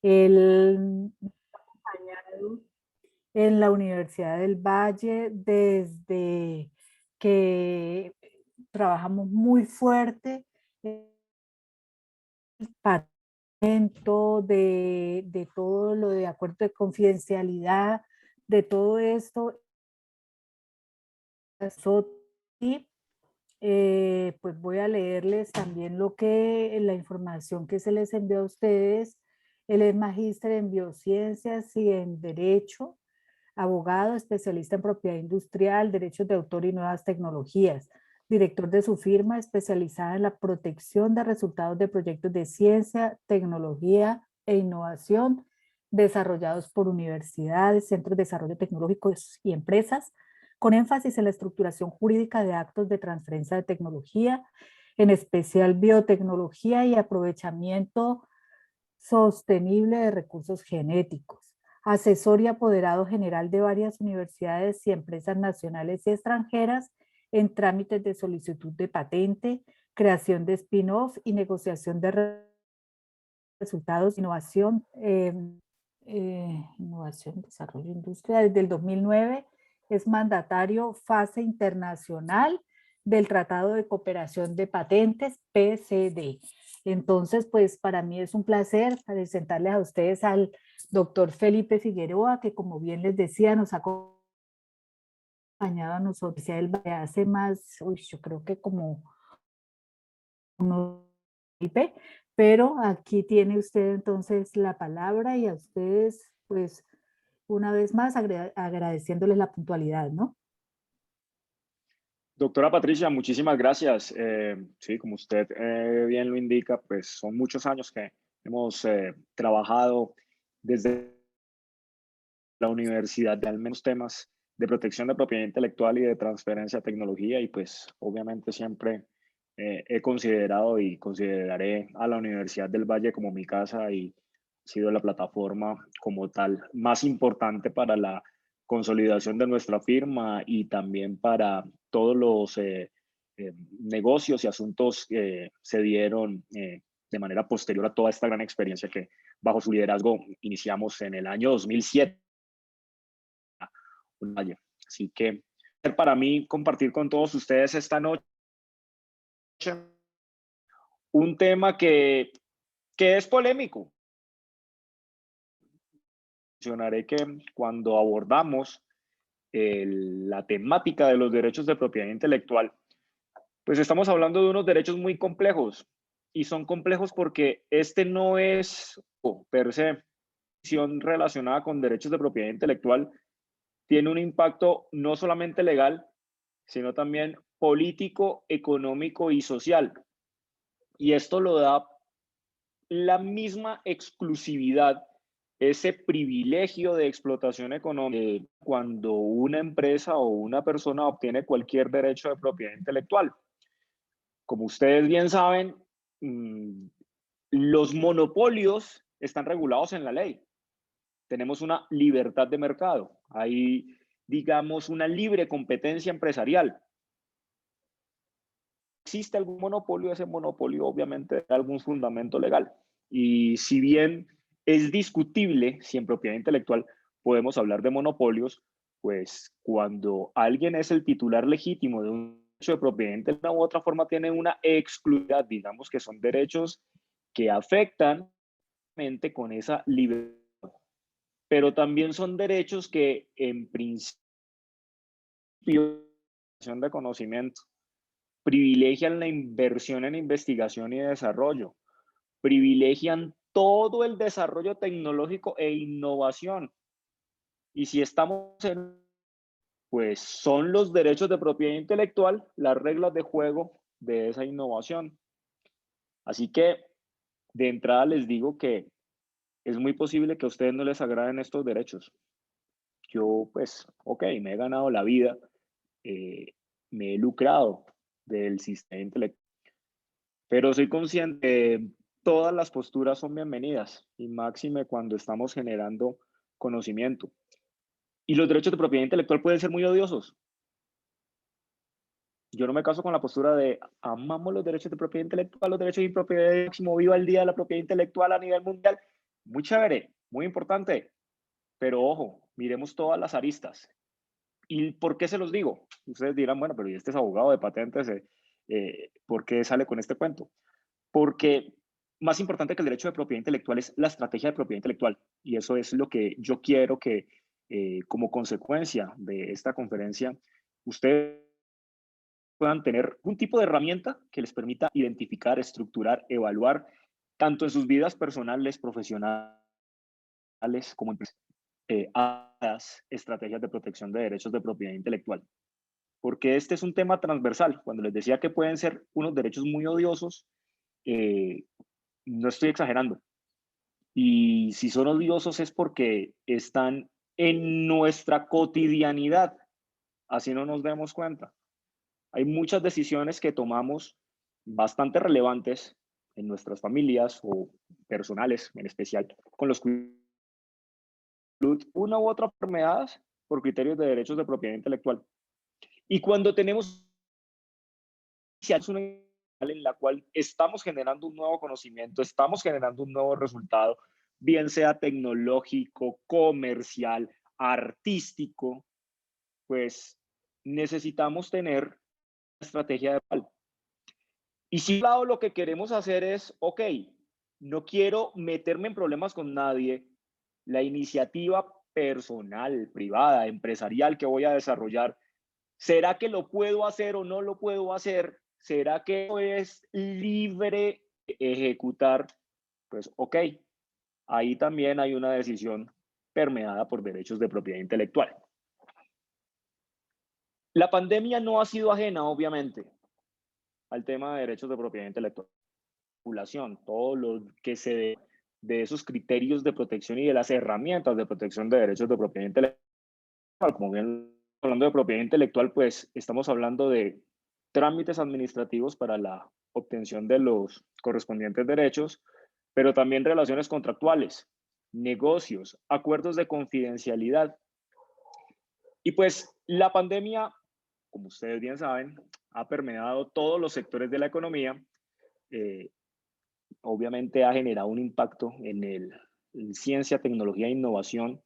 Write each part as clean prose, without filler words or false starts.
Él en la Universidad del Valle desde que trabajamos muy fuerte de todo lo de acuerdo de confidencialidad, de todo esto. Y pues voy a leerles también la información que se les envió a ustedes. Él es magíster en biociencias y en derecho, abogado, especialista en propiedad industrial, derechos de autor y nuevas tecnologías, director de su firma especializada en la protección de resultados de proyectos de ciencia, tecnología e innovación desarrollados por universidades, centros de desarrollo tecnológico y empresas, con énfasis en la estructuración jurídica de actos de transferencia de tecnología, en especial biotecnología y aprovechamiento sostenible de recursos genéticos. Asesor y apoderado general de varias universidades y empresas nacionales y extranjeras en trámites de solicitud de patente, creación de spin-off y negociación de resultados, innovación, desarrollo industrial. Desde el 2009 es mandatario fase internacional del Tratado de Cooperación de Patentes, PCD. Entonces, pues para mí es un placer presentarles a ustedes al doctor Felipe Figueroa, que como bien les decía, nos ha acompañado a nosotros hace más, yo creo que como unos Felipe, pero aquí tiene usted entonces la palabra y a ustedes, pues, una vez más agradeciéndoles la puntualidad, ¿no? Doctora Patricia, muchísimas gracias. Sí, como usted bien lo indica, pues son muchos años que hemos trabajado desde la universidad de al menos temas de protección de propiedad intelectual y de transferencia de tecnología y pues obviamente siempre he considerado y consideraré a la Universidad del Valle como mi casa y ha sido la plataforma como tal más importante para la consolidación de nuestra firma y también para todos los negocios y asuntos que se dieron de manera posterior a toda esta gran experiencia que bajo su liderazgo iniciamos en el año 2007. Valle. Así que para mí compartir con todos ustedes esta noche un tema que es polémico. Mencionaré que cuando abordamos la temática de los derechos de propiedad intelectual, pues estamos hablando de unos derechos muy complejos y son complejos porque este no es per se relacionada con derechos de propiedad intelectual, tiene un impacto no solamente legal, sino también político, económico y social. Y esto lo da la misma exclusividad, ese privilegio de explotación económica cuando una empresa o una persona obtiene cualquier derecho de propiedad intelectual. Como ustedes bien saben, los monopolios están regulados en la ley. Tenemos una libertad de mercado. Hay, digamos, una libre competencia empresarial. Existe algún monopolio, ese monopolio obviamente da algún fundamento legal. Y si bien es discutible si en propiedad intelectual podemos hablar de monopolios, pues cuando alguien es el titular legítimo de un derecho de propiedad intelectual, de una u otra forma tiene una exclusividad, digamos que son derechos que afectan con esa libertad, pero también son derechos que en principio de conocimiento privilegian la inversión en investigación y desarrollo, privilegian todo el desarrollo tecnológico e innovación. Y si estamos en, pues son los derechos de propiedad intelectual las reglas de juego de esa innovación. Así que de entrada les digo que es muy posible que a ustedes no les agraden estos derechos. Yo, pues, ok, me he ganado la vida, eh, me he lucrado del sistema intelectual, pero soy consciente que todas las posturas son bienvenidas y máxime cuando estamos generando conocimiento. Y los derechos de propiedad intelectual pueden ser muy odiosos. Yo no me caso con la postura de amamos los derechos de propiedad intelectual, los derechos de propiedad máximo, viva el día de la propiedad intelectual a nivel mundial. Muy chévere, muy importante, pero ojo, miremos todas las aristas. ¿Y por qué se los digo? Ustedes dirán, bueno, pero ¿y este es abogado de patentes? ¿Por qué sale con este cuento? Porque más importante que el derecho de propiedad intelectual es la estrategia de propiedad intelectual. Y eso es lo que yo quiero que, como consecuencia de esta conferencia, ustedes puedan tener un tipo de herramienta que les permita identificar, estructurar, evaluar, tanto en sus vidas personales, profesionales, como en las estrategias de protección de derechos de propiedad intelectual. Porque este es un tema transversal. Cuando les decía que pueden ser unos derechos muy odiosos, eh, no estoy exagerando. Y si son odiosos es porque están en nuestra cotidianidad, así no nos demos cuenta. Hay muchas decisiones que tomamos bastante relevantes en nuestras familias o personales en especial, con los cuidados, una u otra enfermedad por criterios de derechos de propiedad intelectual. Y cuando tenemos una en la cual estamos generando un nuevo conocimiento, estamos generando un nuevo resultado, bien sea tecnológico, comercial, artístico, pues necesitamos tener una estrategia de pal. Y si por un lado lo que queremos hacer es, ok, no quiero meterme en problemas con nadie, la iniciativa personal, privada, empresarial que voy a desarrollar, ¿será que lo puedo hacer o no lo puedo hacer? ¿Será que es libre de ejecutar? Pues ok, ahí también hay una decisión permeada por derechos de propiedad intelectual. La pandemia no ha sido ajena, obviamente, al tema de derechos de propiedad intelectual. Todo lo que se de esos criterios de protección y de las herramientas de protección de derechos de propiedad intelectual. Como bien hablando de propiedad intelectual, pues estamos hablando de trámites administrativos para la obtención de los correspondientes derechos, pero también relaciones contractuales, negocios, acuerdos de confidencialidad. Y pues la pandemia, como ustedes bien saben, ha permeado todos los sectores de la economía. eh, Obviamente ha generado un impacto en ciencia, tecnología e innovación,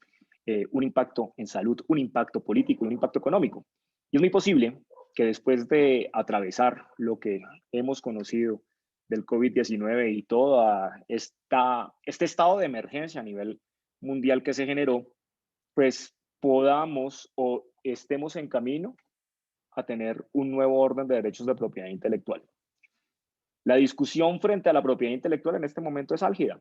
un impacto en salud, un impacto político y un impacto económico. Y es muy posible que después de atravesar lo que hemos conocido del COVID-19 y todo este estado de emergencia a nivel mundial que se generó, pues podamos o estemos en camino a tener un nuevo orden de derechos de propiedad intelectual. La discusión frente a la propiedad intelectual en este momento es álgida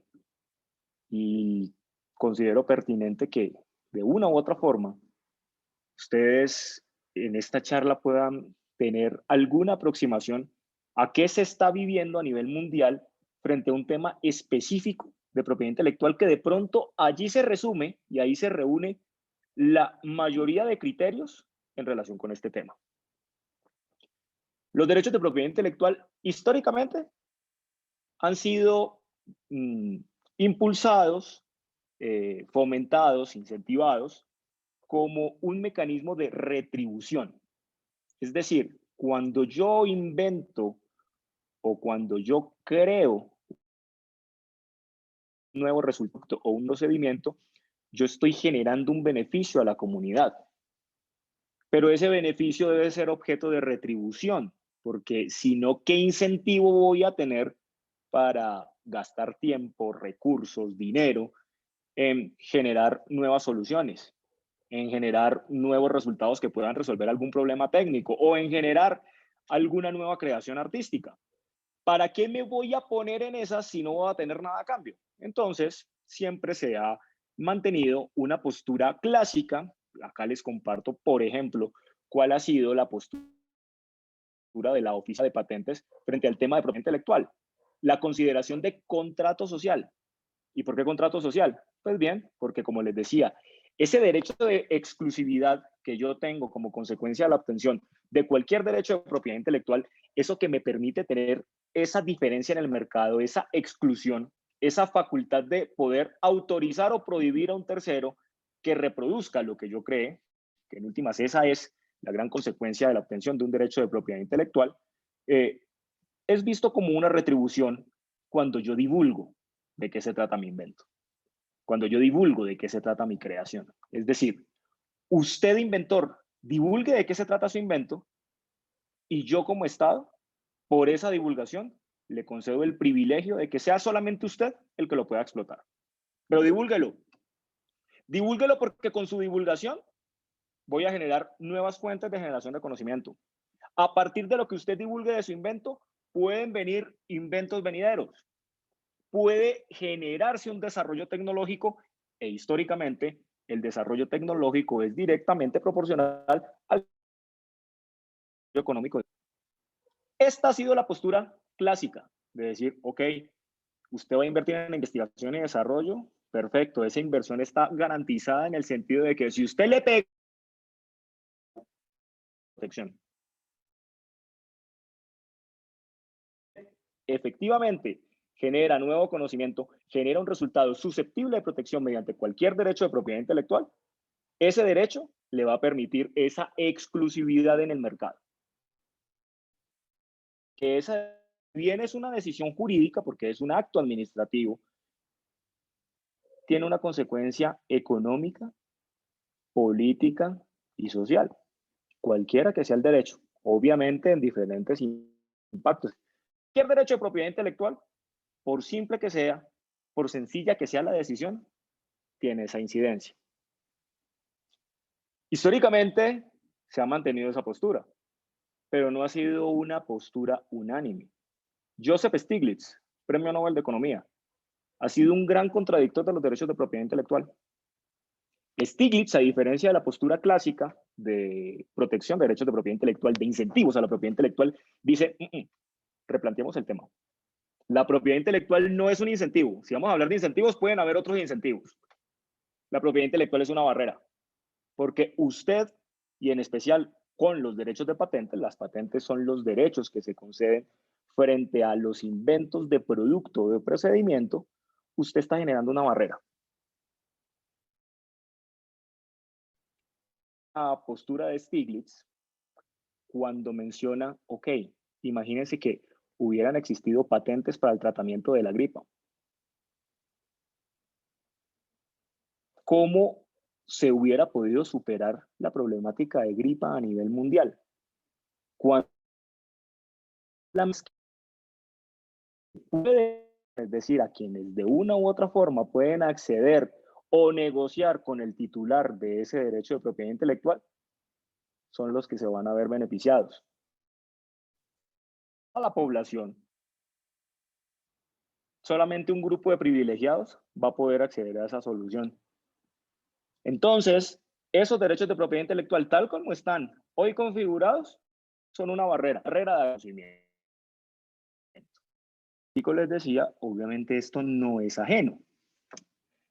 y considero pertinente que de una u otra forma ustedes en esta charla puedan tener alguna aproximación a qué se está viviendo a nivel mundial frente a un tema específico de propiedad intelectual que de pronto allí se resume y ahí se reúne la mayoría de criterios en relación con este tema. Los derechos de propiedad intelectual históricamente han sido mm, impulsados, fomentados, incentivados como un mecanismo de retribución. Es decir, cuando yo invento o cuando yo creo un nuevo resultado o un procedimiento, yo estoy generando un beneficio a la comunidad. Pero ese beneficio debe ser objeto de retribución, porque si no, ¿qué incentivo voy a tener para gastar tiempo, recursos, dinero en generar nuevas soluciones, en generar nuevos resultados que puedan resolver algún problema técnico o en generar alguna nueva creación artística? ¿Para qué me voy a poner en esas si no voy a tener nada a cambio? Entonces, siempre se ha mantenido una postura clásica. Acá les comparto, por ejemplo, cuál ha sido la postura de la Oficina de Patentes frente al tema de propiedad intelectual. La consideración de contrato social. ¿Y por qué contrato social? Pues bien, porque como les decía, ese derecho de exclusividad que yo tengo como consecuencia de la obtención de cualquier derecho de propiedad intelectual, eso que me permite tener esa diferencia en el mercado, esa exclusión, esa facultad de poder autorizar o prohibir a un tercero que reproduzca lo que yo cree, que en últimas esa es la gran consecuencia de la obtención de un derecho de propiedad intelectual, eh, es visto como una retribución cuando yo divulgo de qué se trata mi invento. cuando yo divulgo de qué se trata mi creación. Es decir, usted, inventor, divulgue de qué se trata su invento y yo como Estado, por esa divulgación, le concedo el privilegio de que sea solamente usted el que lo pueda explotar. Pero divúlguelo. Divúlguelo porque con su divulgación voy a generar nuevas fuentes de generación de conocimiento. A partir de lo que usted divulgue de su invento, pueden venir inventos venideros. Puede generarse un desarrollo tecnológico e históricamente el desarrollo tecnológico es directamente proporcional al desarrollo económico. Esta ha sido la postura clásica de decir, ok, usted va a invertir en investigación y desarrollo, perfecto, esa inversión está garantizada en el sentido de que si usted le pega protección, efectivamente genera nuevo conocimiento, genera un resultado susceptible de protección mediante cualquier derecho de propiedad intelectual, ese derecho le va a permitir esa exclusividad en el mercado. Que esa bien es una decisión jurídica porque es un acto administrativo, tiene una consecuencia económica, política y social, cualquiera que sea el derecho, obviamente en diferentes impactos. Cualquier derecho de propiedad intelectual, por simple que sea, por sencilla que sea la decisión, tiene esa incidencia. Históricamente se ha mantenido esa postura, pero no ha sido una postura unánime. Joseph Stiglitz, Premio Nobel de Economía, ha sido un gran contradictor de los derechos de propiedad intelectual. Stiglitz, a diferencia de la postura clásica de protección de derechos de propiedad intelectual, de incentivos a la propiedad intelectual, dice, replanteemos el tema. La propiedad intelectual no es un incentivo. Si vamos a hablar de incentivos, pueden haber otros incentivos. La propiedad intelectual es una barrera, porque usted, y en especial con los derechos de patente, las patentes son los derechos que se conceden frente a los inventos de producto o de procedimiento, usted está generando una barrera. La postura de Stiglitz cuando menciona, ok, imagínense que hubieran existido patentes para el tratamiento de la gripa. ¿Cómo se hubiera podido superar la problemática de gripa a nivel mundial? Cuando puede, es decir, a quienes de una u otra forma pueden acceder o negociar con el titular de ese derecho de propiedad intelectual, son los que se van a ver beneficiados. A la población, solamente un grupo de privilegiados va a poder acceder a esa solución. Entonces, esos derechos de propiedad intelectual, tal como están hoy configurados, son una barrera de conocimiento. Y como les decía, obviamente esto no es ajeno.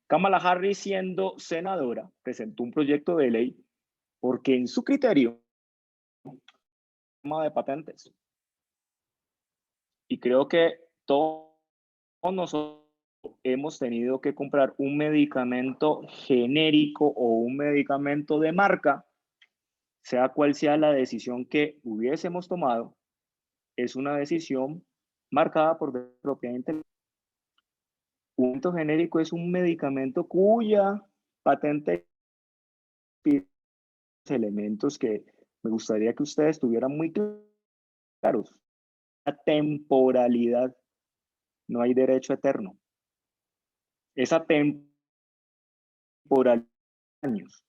Kamala Harris, siendo senadora, presentó un proyecto de ley porque en su criterio, tema de patentes. Y creo que todos nosotros hemos tenido que comprar un medicamento genérico o un medicamento de marca, sea cual sea la decisión que hubiésemos tomado, es una decisión marcada por propiedad intelectual. Un medicamento genérico es un medicamento cuya patente elementos que me gustaría que ustedes tuvieran muy claros. La temporalidad, no hay derecho eterno. Esa temporalidad años.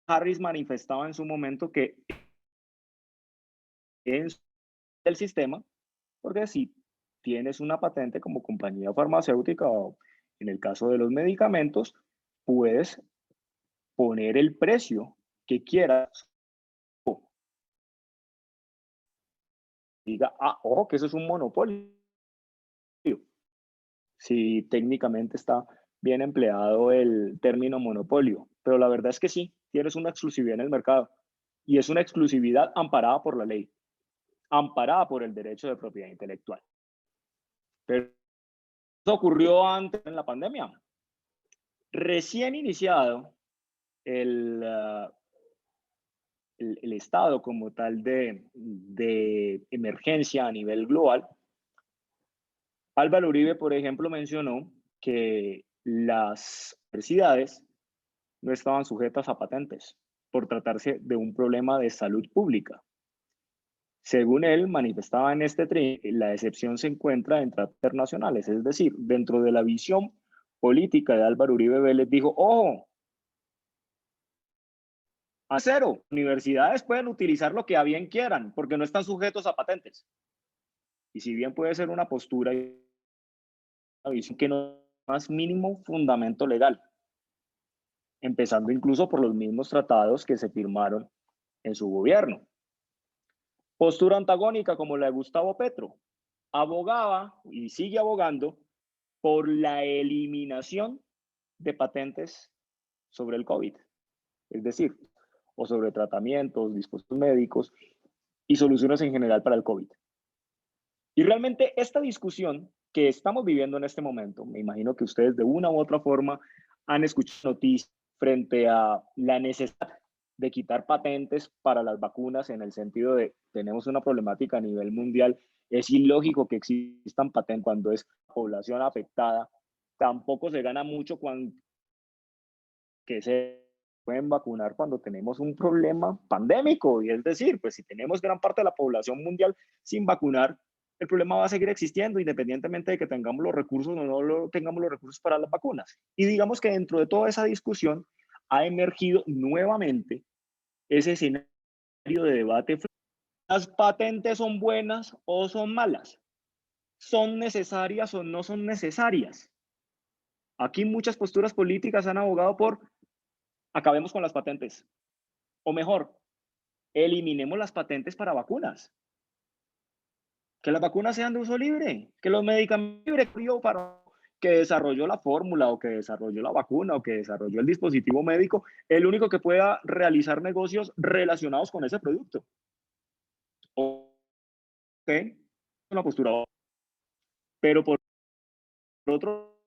Harris manifestaba en su momento que en el sistema, porque si tienes una patente como compañía farmacéutica o en el caso de los medicamentos, puedes poner el precio que quieras. Diga, ojo, que eso es un monopolio. Si técnicamente está bien empleado el término monopolio, pero la verdad es que sí, tienes una exclusividad en el mercado y es una exclusividad amparada por la ley, amparada por el derecho de propiedad intelectual. Pero eso ocurrió antes en la pandemia. Recién iniciado el, el estado como tal de emergencia a nivel global, Álvaro Uribe, por ejemplo, mencionó que las universidades no estaban sujetas a patentes por tratarse de un problema de salud pública. Según él, manifestaba en este tren, la excepción se encuentra en tratados internacionales, es decir, dentro de la visión política de Álvaro Uribe Vélez, dijo, ojo, a cero, universidades pueden utilizar lo que a bien quieran, porque no están sujetos a patentes. Y si bien puede ser una postura y una visión que no tiene más mínimo fundamento legal, empezando incluso por los mismos tratados que se firmaron en su gobierno. Postura antagónica como la de Gustavo Petro, abogaba y sigue abogando por la eliminación de patentes sobre el COVID, es decir, o sobre tratamientos, dispositivos médicos y soluciones en general para el COVID. Y realmente esta discusión que estamos viviendo en este momento, me imagino que ustedes de una u otra forma han escuchado noticias frente a la necesidad de quitar patentes para las vacunas en el sentido de tenemos una problemática a nivel mundial. Es ilógico que existan patentes cuando es población afectada. Tampoco se gana mucho cuando que se pueden vacunar cuando tenemos un problema pandémico. Y es decir, pues si tenemos gran parte de la población mundial sin vacunar, el problema va a seguir existiendo independientemente de que tengamos los recursos o no tengamos los recursos para las vacunas. Y digamos que dentro de toda esa discusión ha emergido nuevamente ese escenario de debate. ¿Las patentes son buenas o son malas? ¿Son necesarias o no son necesarias? Aquí muchas posturas políticas han abogado por acabemos con las patentes. O mejor, eliminemos las patentes para vacunas. Que las vacunas sean de uso libre, que los medicamentos libres para que desarrolló la fórmula o que desarrolló la vacuna o que desarrolló el dispositivo médico, el único que pueda realizar negocios relacionados con ese producto. Ok, una postura. Pero por otro,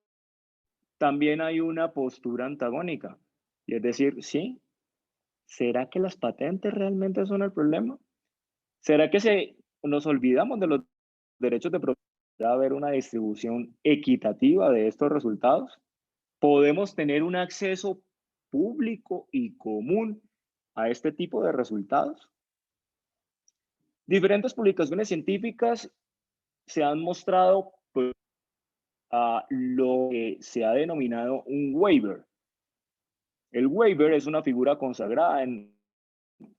también hay una postura antagónica. Y es decir, sí, ¿será que las patentes realmente son el problema? ¿Será que nos olvidamos de los derechos de propiedad? ¿Va a haber una distribución equitativa de estos resultados? ¿Podemos tener un acceso público y común a este tipo de resultados? Diferentes publicaciones científicas se han mostrado pues, a lo que se ha denominado un waiver. El waiver es una figura consagrada en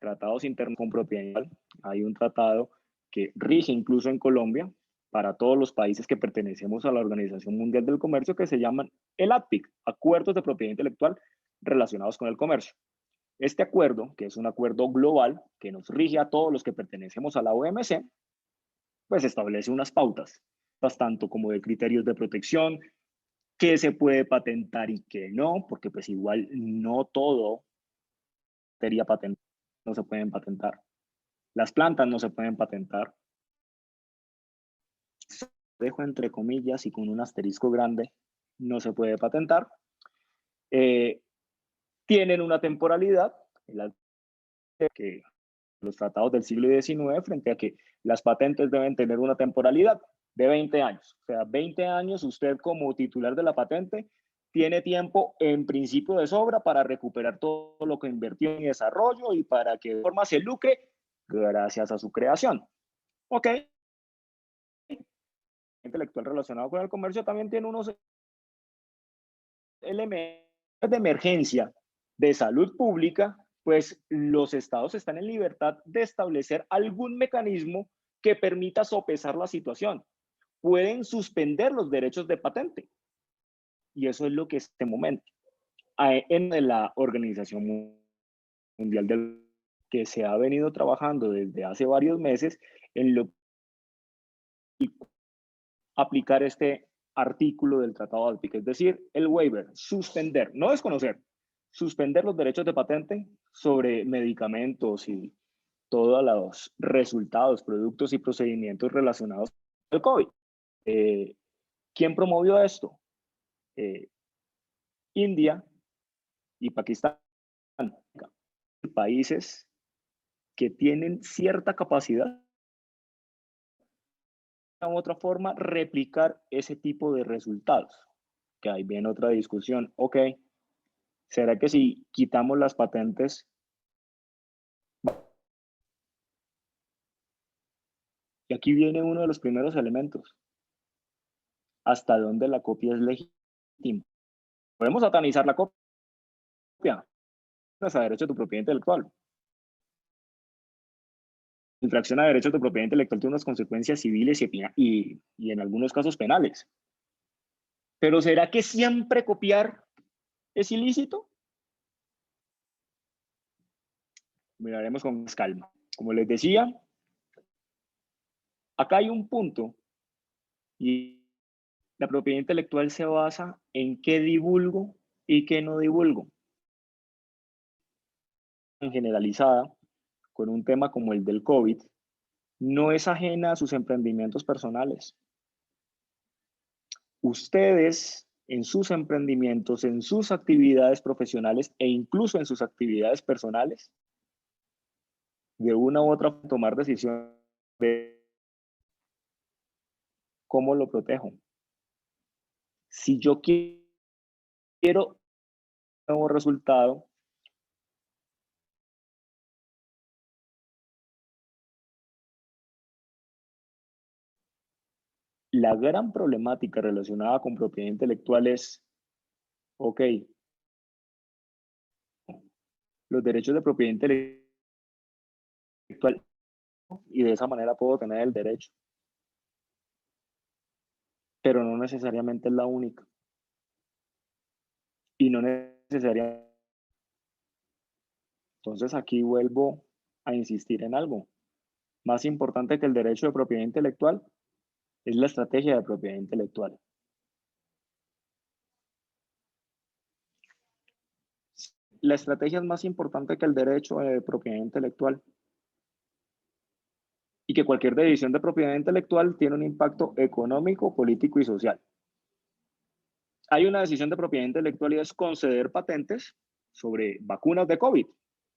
tratados internos con propiedad. Hay un tratado que rige incluso en Colombia para todos los países que pertenecemos a la Organización Mundial del Comercio que se llaman el ADPIC, Acuerdos de Propiedad Intelectual relacionados con el comercio. Este acuerdo, que es un acuerdo global que nos rige a todos los que pertenecemos a la OMC, pues establece unas pautas, tanto como de criterios de protección, qué se puede patentar y qué no, porque pues igual no todo sería patentar, no se pueden patentar. Las plantas no se pueden patentar. Dejo entre comillas y con un asterisco grande, no se puede patentar. Tienen una temporalidad, que los tratados del siglo XIX, frente a que las patentes deben tener una temporalidad de 20 años. O sea, 20 años usted como titular de la patente tiene tiempo en principio de sobra para recuperar todo lo que invirtió en desarrollo y para que de forma se lucre gracias a su creación. Ok. Intelectual relacionado con el comercio también tiene unos elementos de emergencia de salud pública, pues los estados están en libertad de establecer algún mecanismo que permita sopesar la situación. Pueden suspender los derechos de patente. Y eso es lo que este momento en la Organización Mundial del que se ha venido trabajando desde hace varios meses en lo aplicar este artículo del Tratado ADPIC, es decir, el waiver, suspender, no desconocer, suspender los derechos de patente sobre medicamentos y todos los resultados, productos y procedimientos relacionados con el COVID. ¿Quién promovió esto? India y Pakistán, países que tienen cierta capacidad u otra forma replicar ese tipo de resultados. Que ahí viene otra discusión. Ok, ¿será que si quitamos las patentes, y aquí viene uno de los primeros elementos, hasta dónde la copia es legítima? Podemos satanizar la copia, a derecho de tu propiedad intelectual. Infracción a derecho de tu propiedad intelectual tiene unas consecuencias civiles y en algunos casos penales. Pero ¿será que siempre copiar es ilícito? Miraremos con más calma. Como les decía, acá hay un punto y la propiedad intelectual se basa en qué divulgo y qué no divulgo. En generalizada, con un tema como el del COVID, no es ajena a sus emprendimientos personales. Ustedes en sus emprendimientos, en sus actividades profesionales e incluso en sus actividades personales, de una u otra tomar decisiones de cómo lo protejo. Si yo quiero un nuevo resultado, la gran problemática relacionada con propiedad intelectual es, ok, los derechos de propiedad intelectual y de esa manera puedo tener el derecho, pero no necesariamente es la única y no necesariamente. Entonces aquí vuelvo a insistir en algo. Más importante que el derecho de propiedad intelectual es la estrategia de propiedad intelectual. La estrategia es más importante que el derecho de propiedad intelectual y que cualquier decisión de propiedad intelectual tiene un impacto económico, político y social. Hay una decisión de propiedad intelectual y es conceder patentes sobre vacunas de COVID.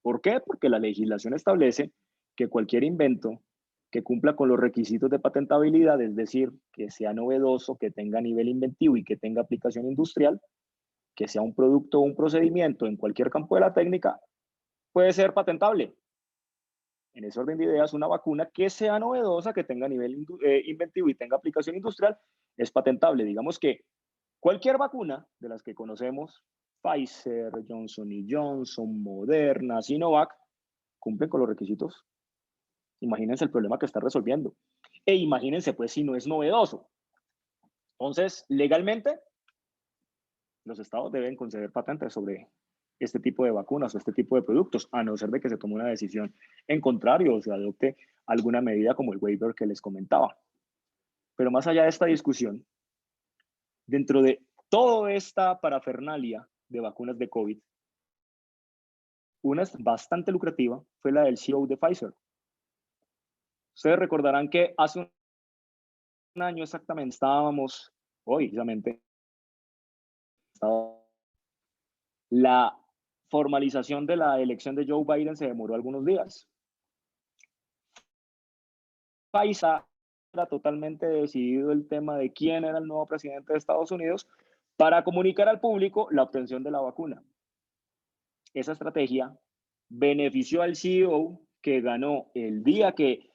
¿Por qué? Porque la legislación establece que cualquier invento que cumpla con los requisitos de patentabilidad, es decir, que sea novedoso, que tenga nivel inventivo y que tenga aplicación industrial, que sea un producto o un procedimiento en cualquier campo de la técnica, puede ser patentable. En ese orden de ideas, una vacuna que sea novedosa, que tenga nivel inventivo y tenga aplicación industrial, es patentable. Digamos que cualquier vacuna de las que conocemos, Pfizer, Johnson Johnson, Moderna, Sinovac, cumplen con los requisitos. Imagínense el problema que está resolviendo. E imagínense, pues, si no es novedoso. Entonces, legalmente, los estados deben conceder patentes sobre este tipo de vacunas o este tipo de productos, a no ser de que se tome una decisión en contrario o se adopte alguna medida como el waiver que les comentaba. Pero más allá de esta discusión, dentro de toda esta parafernalia de vacunas de COVID, una bastante lucrativa fue la del CEO de Pfizer. Ustedes recordarán que hace un año exactamente estábamos, hoy precisamente, la formalización de la elección de Joe Biden se demoró algunos días. Pfizer era totalmente decidido el tema de quién era el nuevo presidente de Estados Unidos para comunicar al público la obtención de la vacuna. Esa estrategia benefició al CEO que ganó el día que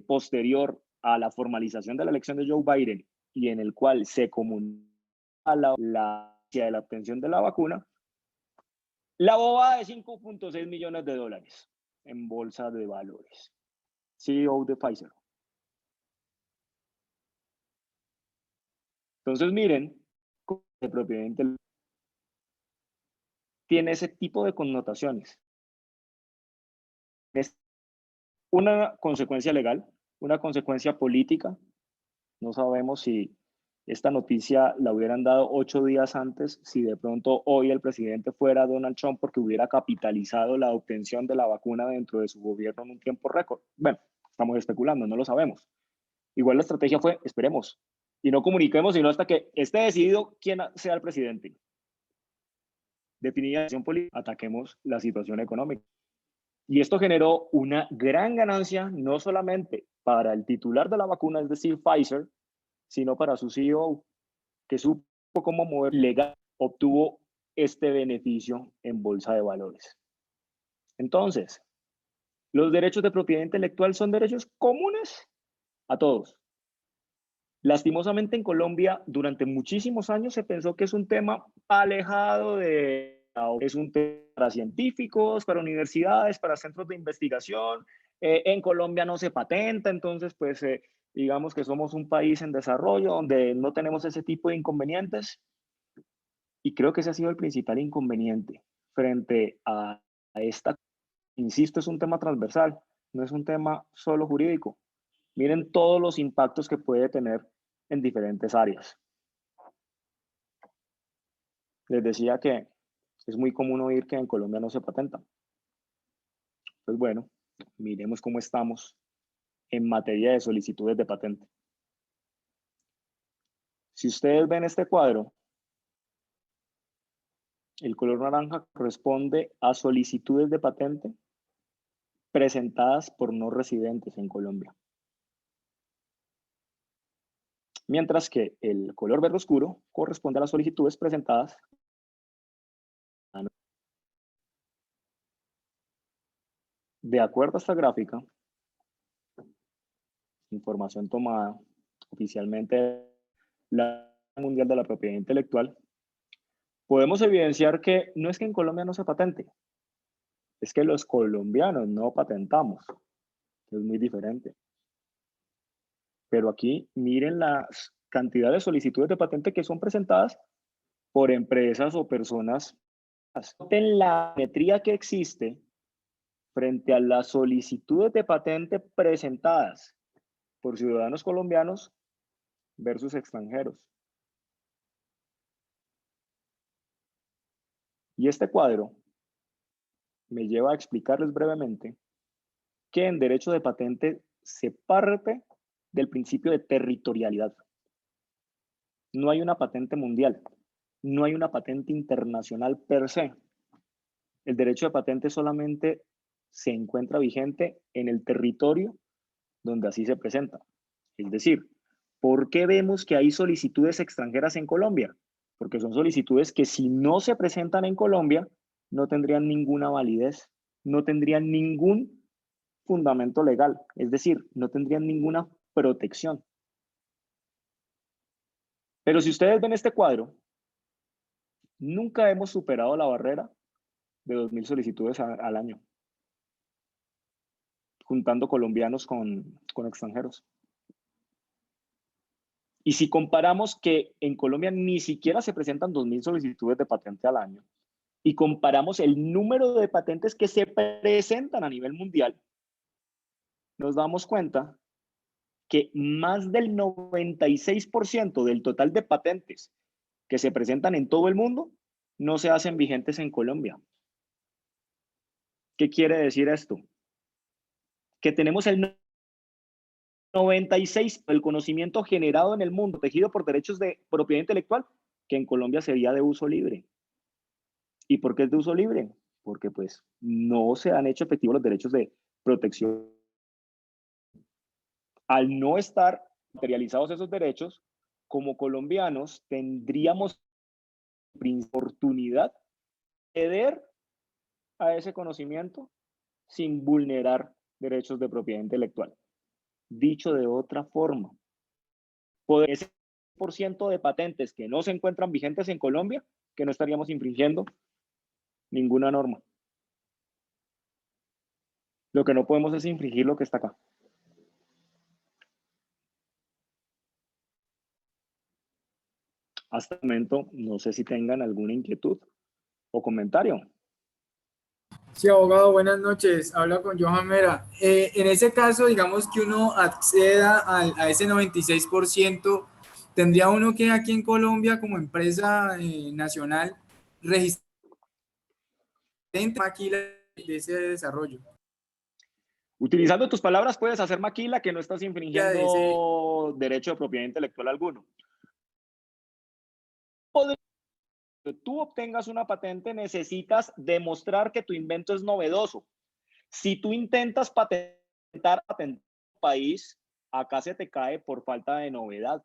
posterior a la formalización de la elección de Joe Biden y en el cual se comunicó de la obtención de la vacuna, la bobada de 5.6 millones de dólares en bolsa de valores. CEO de Pfizer. Entonces, miren, de propiedad intelectual tiene ese tipo de connotaciones. Es una consecuencia legal, una consecuencia política. No sabemos si esta noticia la hubieran dado 8 días antes, si de pronto hoy el presidente fuera Donald Trump porque hubiera capitalizado la obtención de la vacuna dentro de su gobierno en un tiempo récord. Bueno, estamos especulando, no lo sabemos. Igual la estrategia fue, esperemos, y no comuniquemos sino hasta que esté decidido quién sea el presidente. Definida acción política, ataquemos la situación económica. Y esto generó una gran ganancia, no solamente para el titular de la vacuna, es decir, Pfizer, sino para su CEO, que supo cómo mover legal, obtuvo este beneficio en bolsa de valores. Entonces, los derechos de propiedad intelectual son derechos comunes a todos. Lastimosamente en Colombia, durante muchísimos años se pensó que es un tema alejado es un tema para científicos, para universidades, para centros de investigación. En Colombia no se patenta, entonces pues digamos que somos un país en desarrollo donde no tenemos ese tipo de inconvenientes. Y creo que ese ha sido el principal inconveniente frente a esta. Insisto, es un tema transversal, no es un tema solo jurídico. Miren todos los impactos que puede tener en diferentes áreas. Les decía que es muy común oír que en Colombia no se patenta. Pues bueno, miremos cómo estamos en materia de solicitudes de patente. Si ustedes ven este cuadro, el color naranja corresponde a solicitudes de patente presentadas por no residentes en Colombia. Mientras que el color verde oscuro corresponde a las solicitudes presentadas. De acuerdo a esta gráfica, información tomada oficialmente de la Mundial de la Propiedad Intelectual, podemos evidenciar que no es que en Colombia no se patente, es que los colombianos no patentamos, es muy diferente. Pero aquí miren las cantidades de solicitudes de patente que son presentadas por empresas o personas. Noten la simetría que existe frente a las solicitudes de patente presentadas por ciudadanos colombianos versus extranjeros. Y este cuadro me lleva a explicarles brevemente que en derecho de patente se parte del principio de territorialidad. No hay una patente mundial, no hay una patente internacional per se. El derecho de patente solamente se encuentra vigente en el territorio donde así se presenta. Es decir, ¿por qué vemos que hay solicitudes extranjeras en Colombia? Porque son solicitudes que si no se presentan en Colombia, no tendrían ninguna validez, no tendrían ningún fundamento legal, es decir, no tendrían ninguna protección. Pero si ustedes ven este cuadro, nunca hemos superado la barrera de 2.000 solicitudes al año, juntando colombianos con extranjeros. Y si comparamos que en Colombia ni siquiera se presentan 2.000 solicitudes de patente al año, y comparamos el número de patentes que se presentan a nivel mundial, nos damos cuenta que más del 96% del total de patentes que se presentan en todo el mundo no se hacen vigentes en Colombia. ¿Qué quiere decir esto? Que tenemos el 96% del conocimiento generado en el mundo, protegido por derechos de propiedad intelectual, que en Colombia sería de uso libre. ¿Y por qué es de uso libre? Porque pues no se han hecho efectivos los derechos de protección. Al no estar materializados esos derechos, como colombianos tendríamos oportunidad de acceder a ese conocimiento sin vulnerar derechos de propiedad intelectual. Dicho de otra forma, ese por ciento de patentes que no se encuentran vigentes en Colombia, que no estaríamos infringiendo ninguna norma. Lo que no podemos es infringir lo que está acá. Hasta el momento, no sé si tengan alguna inquietud o comentario. Sí, abogado, buenas noches. Habla con Johan Mera. En ese caso, digamos que uno acceda a ese 96%, ¿tendría uno que aquí en Colombia como empresa nacional registrar maquila de ese desarrollo? Utilizando tus palabras puedes hacer maquila que no estás De ese, infringiendo derecho de propiedad intelectual alguno. Que tú obtengas una patente necesitas demostrar que tu invento es novedoso. Si tú intentas patentar un país, acá se te cae por falta de novedad.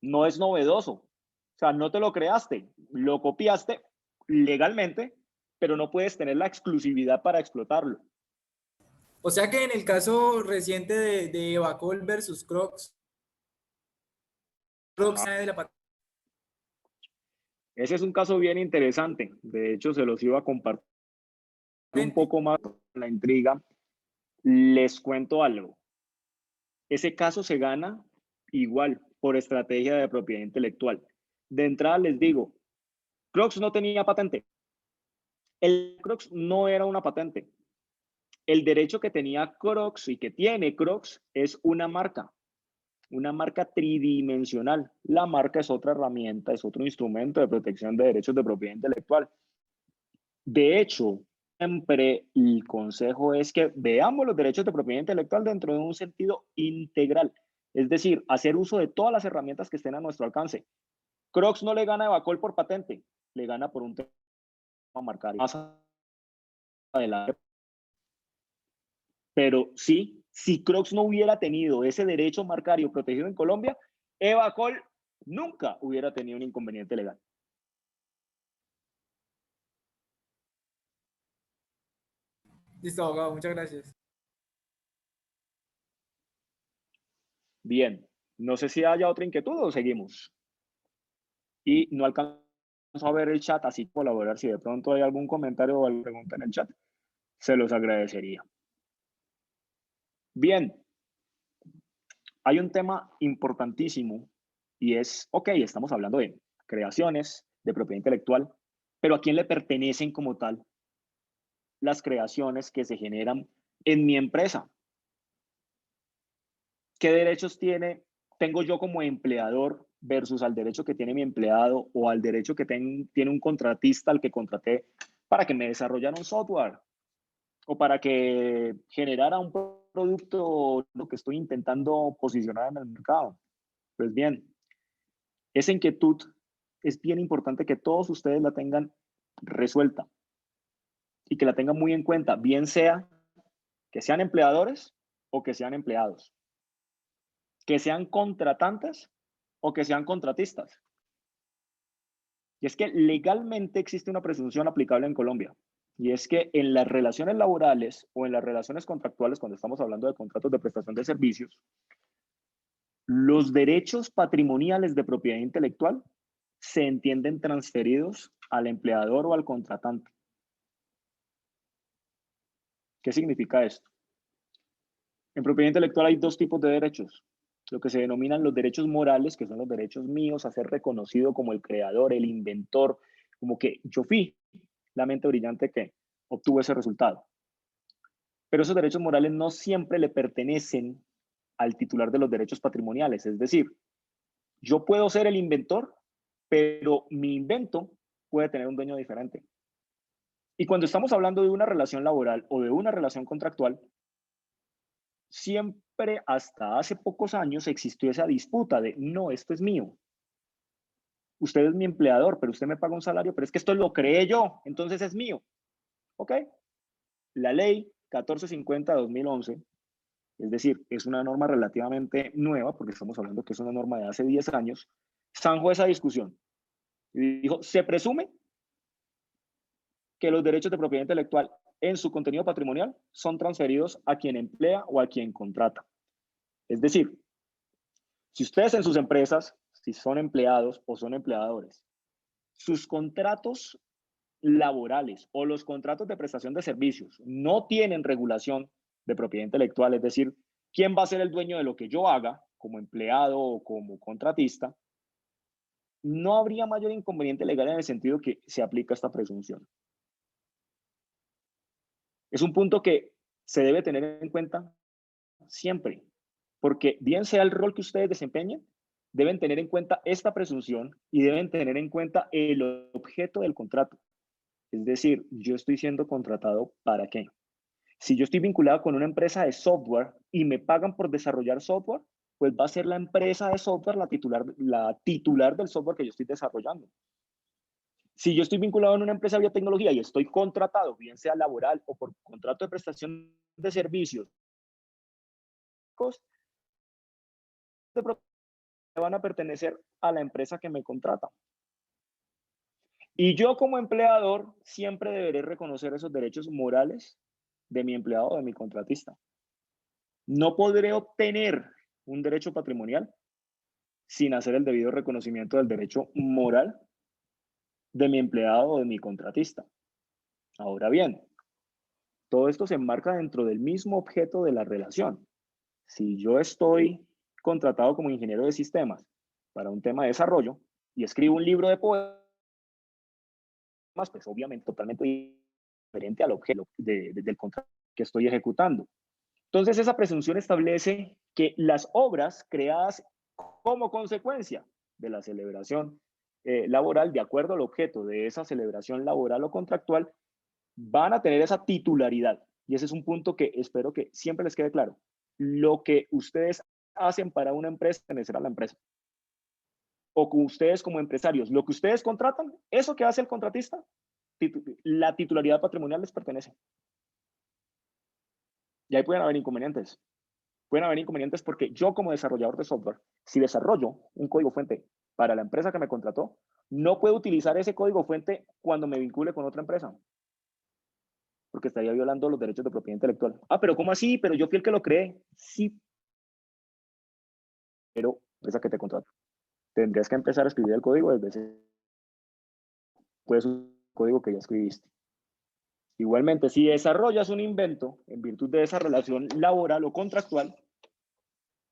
No es novedoso. O sea, no te lo creaste, lo copiaste legalmente, pero no puedes tener la exclusividad para explotarlo. O sea que en el caso reciente de Evacol versus Crocs, Crocs de la patente. Ese es un caso bien interesante. De hecho, se los iba a compartir un poco más la intriga. Les cuento algo. Ese caso se gana igual por estrategia de propiedad intelectual. De entrada les digo, Crocs no tenía patente. El Crocs no era una patente. El derecho que tenía Crocs y que tiene Crocs es una marca tridimensional. La marca es otra herramienta, es otro instrumento de protección de derechos de propiedad intelectual. De hecho, siempre el consejo es que veamos los derechos de propiedad intelectual dentro de un sentido integral, es decir, hacer uso de todas las herramientas que estén a nuestro alcance. Crocs no le gana a Evacol por patente, le gana por un tema marcario. Más adelante. Pero sí, si Crocs no hubiera tenido ese derecho marcario protegido en Colombia, Evacol nunca hubiera tenido un inconveniente legal. Listo, abogado, muchas gracias. Bien, no sé si haya otra inquietud o seguimos. Y no alcanzo a ver el chat, así colaborar. Si de pronto hay algún comentario o alguna pregunta en el chat, se los agradecería. Bien, hay un tema importantísimo y es, ok, estamos hablando de creaciones, de propiedad intelectual, pero ¿a quién le pertenecen como tal las creaciones que se generan en mi empresa? ¿Qué derechos tengo yo como empleador versus al derecho que tiene mi empleado o al derecho que tiene un contratista al que contraté para que me desarrollara un software o para que generara un producto lo que estoy intentando posicionar en el mercado? Pues bien, esa inquietud es bien importante que todos ustedes la tengan resuelta y que la tengan muy en cuenta, bien sea que sean empleadores o que sean empleados, que sean contratantes o que sean contratistas. Y es que legalmente existe una presunción aplicable en Colombia. Y es que en las relaciones laborales o en las relaciones contractuales, cuando estamos hablando de contratos de prestación de servicios, los derechos patrimoniales de propiedad intelectual se entienden transferidos al empleador o al contratante. ¿Qué significa esto? En propiedad intelectual hay dos tipos de derechos. Lo que se denominan los derechos morales, que son los derechos míos a ser reconocido como el creador, el inventor, como que yo fui la mente brillante que obtuvo ese resultado. Pero esos derechos morales no siempre le pertenecen al titular de los derechos patrimoniales. Es decir, yo puedo ser el inventor, pero mi invento puede tener un dueño diferente. Y cuando estamos hablando de una relación laboral o de una relación contractual, siempre hasta hace pocos años existió esa disputa de, no, esto es mío. Usted es mi empleador, pero usted me paga un salario, pero es que esto lo creé yo, entonces es mío. ¿Ok? La ley 1450 de 2011, es decir, es una norma relativamente nueva, porque estamos hablando que es una norma de hace 10 años, zanjó esa discusión y dijo, se presume que los derechos de propiedad intelectual en su contenido patrimonial son transferidos a quien emplea o a quien contrata. Es decir, si ustedes en sus empresas, si son empleados o son empleadores, sus contratos laborales o los contratos de prestación de servicios no tienen regulación de propiedad intelectual, es decir, quién va a ser el dueño de lo que yo haga como empleado o como contratista, no habría mayor inconveniente legal en el sentido que se aplica esta presunción. Es un punto que se debe tener en cuenta siempre, porque bien sea el rol que ustedes desempeñen, deben tener en cuenta esta presunción y deben tener en cuenta el objeto del contrato. Es decir, yo estoy siendo contratado ¿para qué? Si yo estoy vinculado con una empresa de software y me pagan por desarrollar software, pues va a ser la empresa de software la titular del software que yo estoy desarrollando. Si yo estoy vinculado en una empresa de biotecnología y estoy contratado, bien sea laboral o por contrato de prestación de servicios, de van a pertenecer a la empresa que me contrata. Y yo como empleador siempre deberé reconocer esos derechos morales de mi empleado o de mi contratista. No podré obtener un derecho patrimonial sin hacer el debido reconocimiento del derecho moral de mi empleado o de mi contratista. Ahora bien, todo esto se enmarca dentro del mismo objeto de la relación. Si yo estoy contratado como ingeniero de sistemas para un tema de desarrollo y escribo un libro de poemas, pues obviamente totalmente diferente al objeto del contrato que estoy ejecutando. Entonces, esa presunción establece que las obras creadas como consecuencia de la celebración laboral, de acuerdo al objeto de esa celebración laboral o contractual, van a tener esa titularidad. Y ese es un punto que espero que siempre les quede claro. Lo que ustedes hacen para una empresa pertenecerá a la empresa. O con ustedes como empresarios, lo que ustedes contratan, eso que hace el contratista, la titularidad patrimonial les pertenece. Y ahí pueden haber inconvenientes. Pueden haber inconvenientes porque yo como desarrollador de software, si desarrollo un código fuente para la empresa que me contrató, no puedo utilizar ese código fuente cuando me vincule con otra empresa, porque estaría violando los derechos de propiedad intelectual. Ah, pero ¿cómo así? Pero yo fui el que lo creé. Sí, pero esa que te contrató. Tendrías que empezar a escribir el código desde ese pues, un código que ya escribiste. Igualmente, si desarrollas un invento en virtud de esa relación laboral o contractual,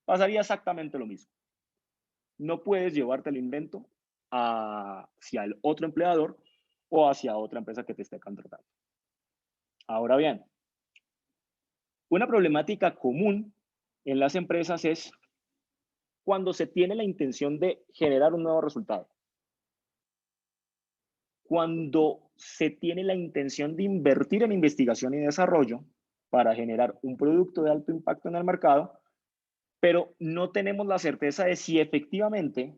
pasaría exactamente lo mismo. No puedes llevarte el invento hacia el otro empleador o hacia otra empresa que te esté contratando. Ahora bien, una problemática común en las empresas es cuando se tiene la intención de generar un nuevo resultado. Cuando se tiene la intención de invertir en investigación y desarrollo para generar un producto de alto impacto en el mercado, pero no tenemos la certeza de si efectivamente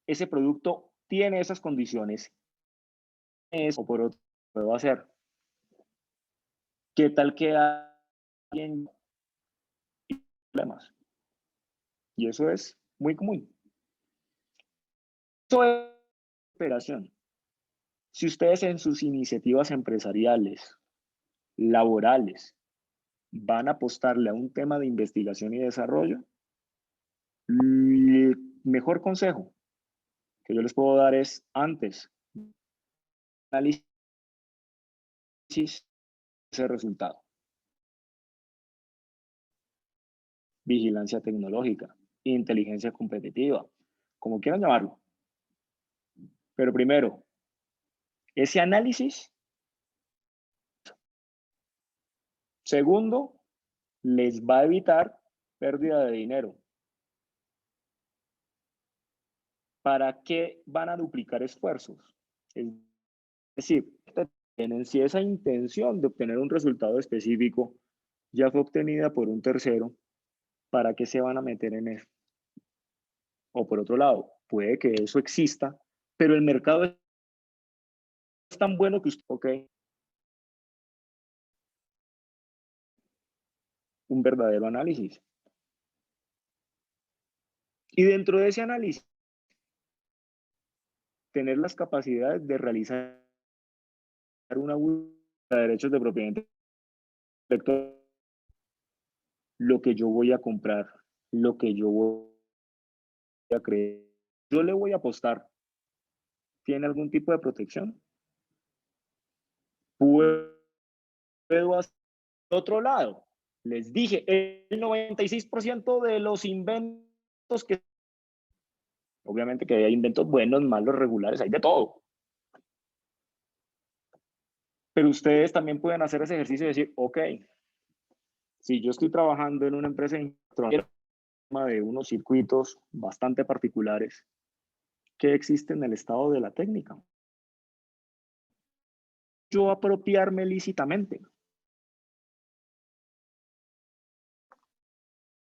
ese producto tiene esas condiciones o por otro puedo hacer. ¿Qué tal que alguien tiene problemas? Y eso es muy común. Eso es operación. Si ustedes en sus iniciativas empresariales, laborales, van a apostarle a un tema de investigación y desarrollo, el mejor consejo que yo les puedo dar es antes análisis ese resultado. Vigilancia tecnológica, inteligencia competitiva, como quieran llamarlo. Pero primero, ese análisis. Segundo, les va a evitar pérdida de dinero. ¿Para qué van a duplicar esfuerzos? Es decir, si esa intención de obtener un resultado específico ya fue obtenida por un tercero, ¿para qué se van a meter en eso? O por otro lado, puede que eso exista, pero el mercado es tan bueno que usted, ok, un verdadero análisis. Y dentro de ese análisis, tener las capacidades de realizar una búsqueda de derechos de propiedad intelectual, lo que yo voy a comprar, lo que yo voy a creer, yo le voy a apostar, ¿tiene algún tipo de protección? Puedo hacer otro lado. Les dije, el 96% de los inventos que, obviamente que hay inventos buenos, malos, regulares, hay de todo. Pero ustedes también pueden hacer ese ejercicio y decir, ok, si yo estoy trabajando en una empresa de unos circuitos bastante particulares que existen en el estado de la técnica, yo apropiarme lícitamente.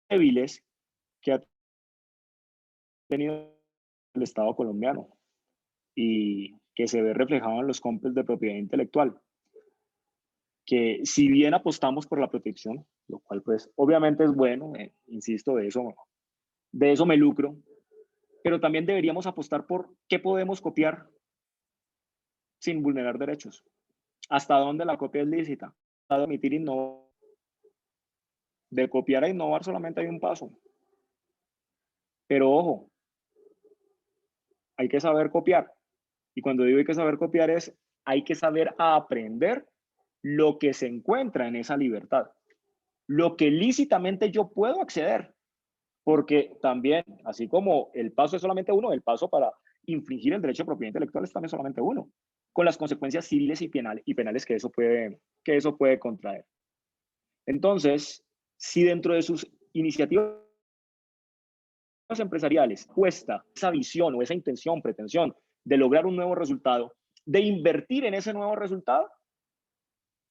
Débiles que ha tenido el Estado colombiano y que se ve reflejado en los compras de propiedad intelectual, que si bien apostamos por la protección, lo cual pues obviamente es bueno, insisto, de eso me lucro, pero también deberíamos apostar por qué podemos copiar sin vulnerar derechos. ¿Hasta dónde la copia es lícita? ¿A permitir innovar? De copiar a innovar solamente hay un paso. Pero ojo, hay que saber copiar. Y cuando digo hay que saber copiar es, hay que saber aprender lo que se encuentra en esa libertad. Lo que lícitamente yo puedo acceder. Porque también, así como el paso es solamente uno, el paso para infringir el derecho de propiedad intelectual es también solamente uno, con las consecuencias civiles y penales que eso puede contraer. Entonces, si dentro de sus iniciativas empresariales cuesta esa visión o esa intención, pretensión de lograr un nuevo resultado, de invertir en ese nuevo resultado,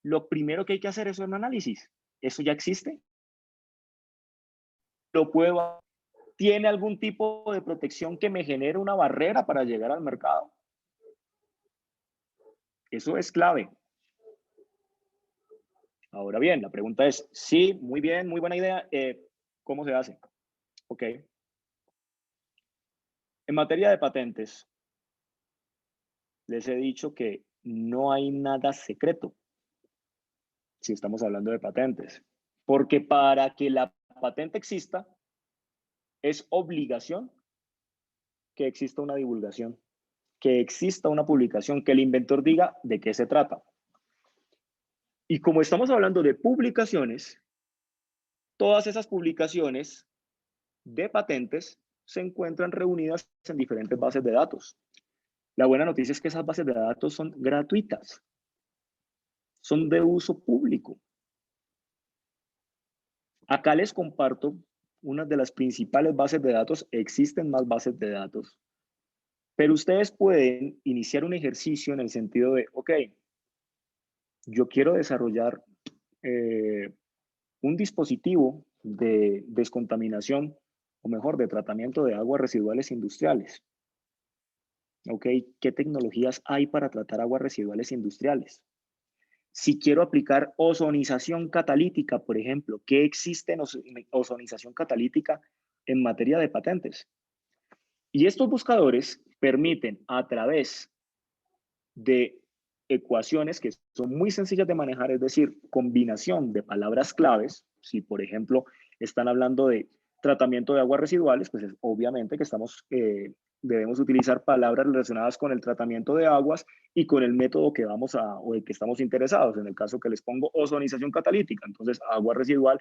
lo primero que hay que hacer es un análisis. ¿Eso ya existe? ¿Lo puedo? ¿Tiene algún tipo de protección que me genere una barrera para llegar al mercado? Eso es clave. Ahora bien, la pregunta es, sí, muy bien, muy buena idea, ¿cómo se hace? Ok. En materia de patentes, les he dicho que no hay nada secreto si estamos hablando de patentes, porque para que la patente exista, es obligación que exista una divulgación, que exista una publicación, que el inventor diga de qué se trata. Y como estamos hablando de publicaciones, todas esas publicaciones de patentes se encuentran reunidas en diferentes bases de datos. La buena noticia es que esas bases de datos son gratuitas, son de uso público. Acá les comparto una de las principales bases de datos, existen más bases de datos, pero ustedes pueden iniciar un ejercicio en el sentido de, ok, yo quiero desarrollar un dispositivo de descontaminación, o mejor, de tratamiento de aguas residuales industriales. Ok, ¿qué tecnologías hay para tratar aguas residuales industriales? Si quiero aplicar ozonización catalítica, por ejemplo, ¿qué existe en ozonización catalítica en materia de patentes? Y estos buscadores permiten, a través de ecuaciones que son muy sencillas de manejar, es decir, combinación de palabras claves, si por ejemplo están hablando de tratamiento de aguas residuales, pues es obviamente que debemos utilizar palabras relacionadas con el tratamiento de aguas y con el método que o el que estamos interesados. En el caso que les pongo ozonización catalítica, entonces agua residual,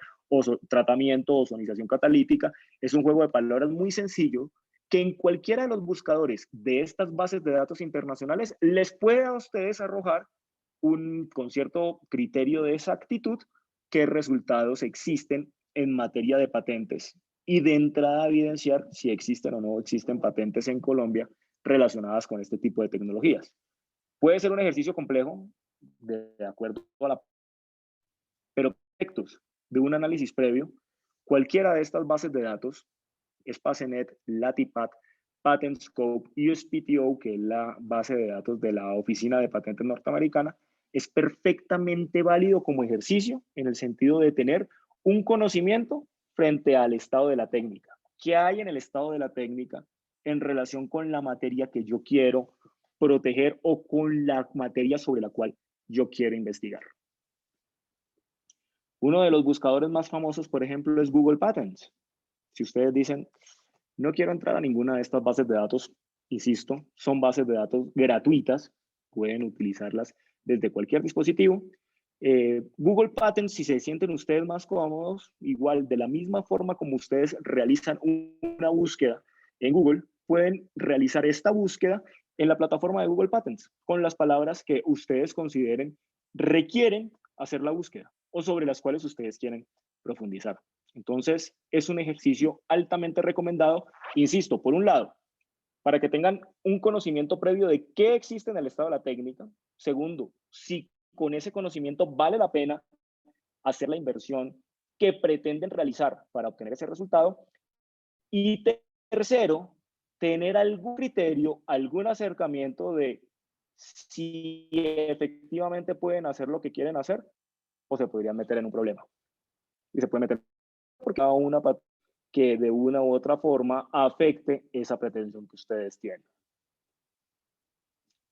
tratamiento, ozonización catalítica, es un juego de palabras muy sencillo que en cualquiera de los buscadores de estas bases de datos internacionales les puede a ustedes arrojar con cierto criterio de exactitud qué resultados existen en materia de patentes y de entrada evidenciar si existen o no existen patentes en Colombia relacionadas con este tipo de tecnologías. Puede ser un ejercicio complejo, de acuerdo a la... pero efectos de un análisis previo, cualquiera de estas bases de datos, Spacenet, Latipat, PatentScope, USPTO, que es la base de datos de la Oficina de Patentes Norteamericana, es perfectamente válido como ejercicio en el sentido de tener un conocimiento frente al estado de la técnica. ¿Qué hay en el estado de la técnica en relación con la materia que yo quiero proteger o con la materia sobre la cual yo quiero investigar? Uno de los buscadores más famosos, por ejemplo, es Google Patents. Si ustedes dicen, no quiero entrar a ninguna de estas bases de datos, insisto, son bases de datos gratuitas, pueden utilizarlas desde cualquier dispositivo. Google Patents, si se sienten ustedes más cómodos, igual de la misma forma como ustedes realizan una búsqueda en Google, pueden realizar esta búsqueda en la plataforma de Google Patents con las palabras que ustedes consideren requieren hacer la búsqueda o sobre las cuales ustedes quieren profundizar. Entonces, es un ejercicio altamente recomendado, insisto, por un lado, para que tengan un conocimiento previo de qué existe en el estado de la técnica. Segundo, si con ese conocimiento vale la pena hacer la inversión que pretenden realizar para obtener ese resultado. Y tercero, tener algún criterio, algún acercamiento de si efectivamente pueden hacer lo que quieren hacer o se podrían meter en un problema. Y se puede meter porque cada una que de una u otra forma afecte esa pretensión que ustedes tienen.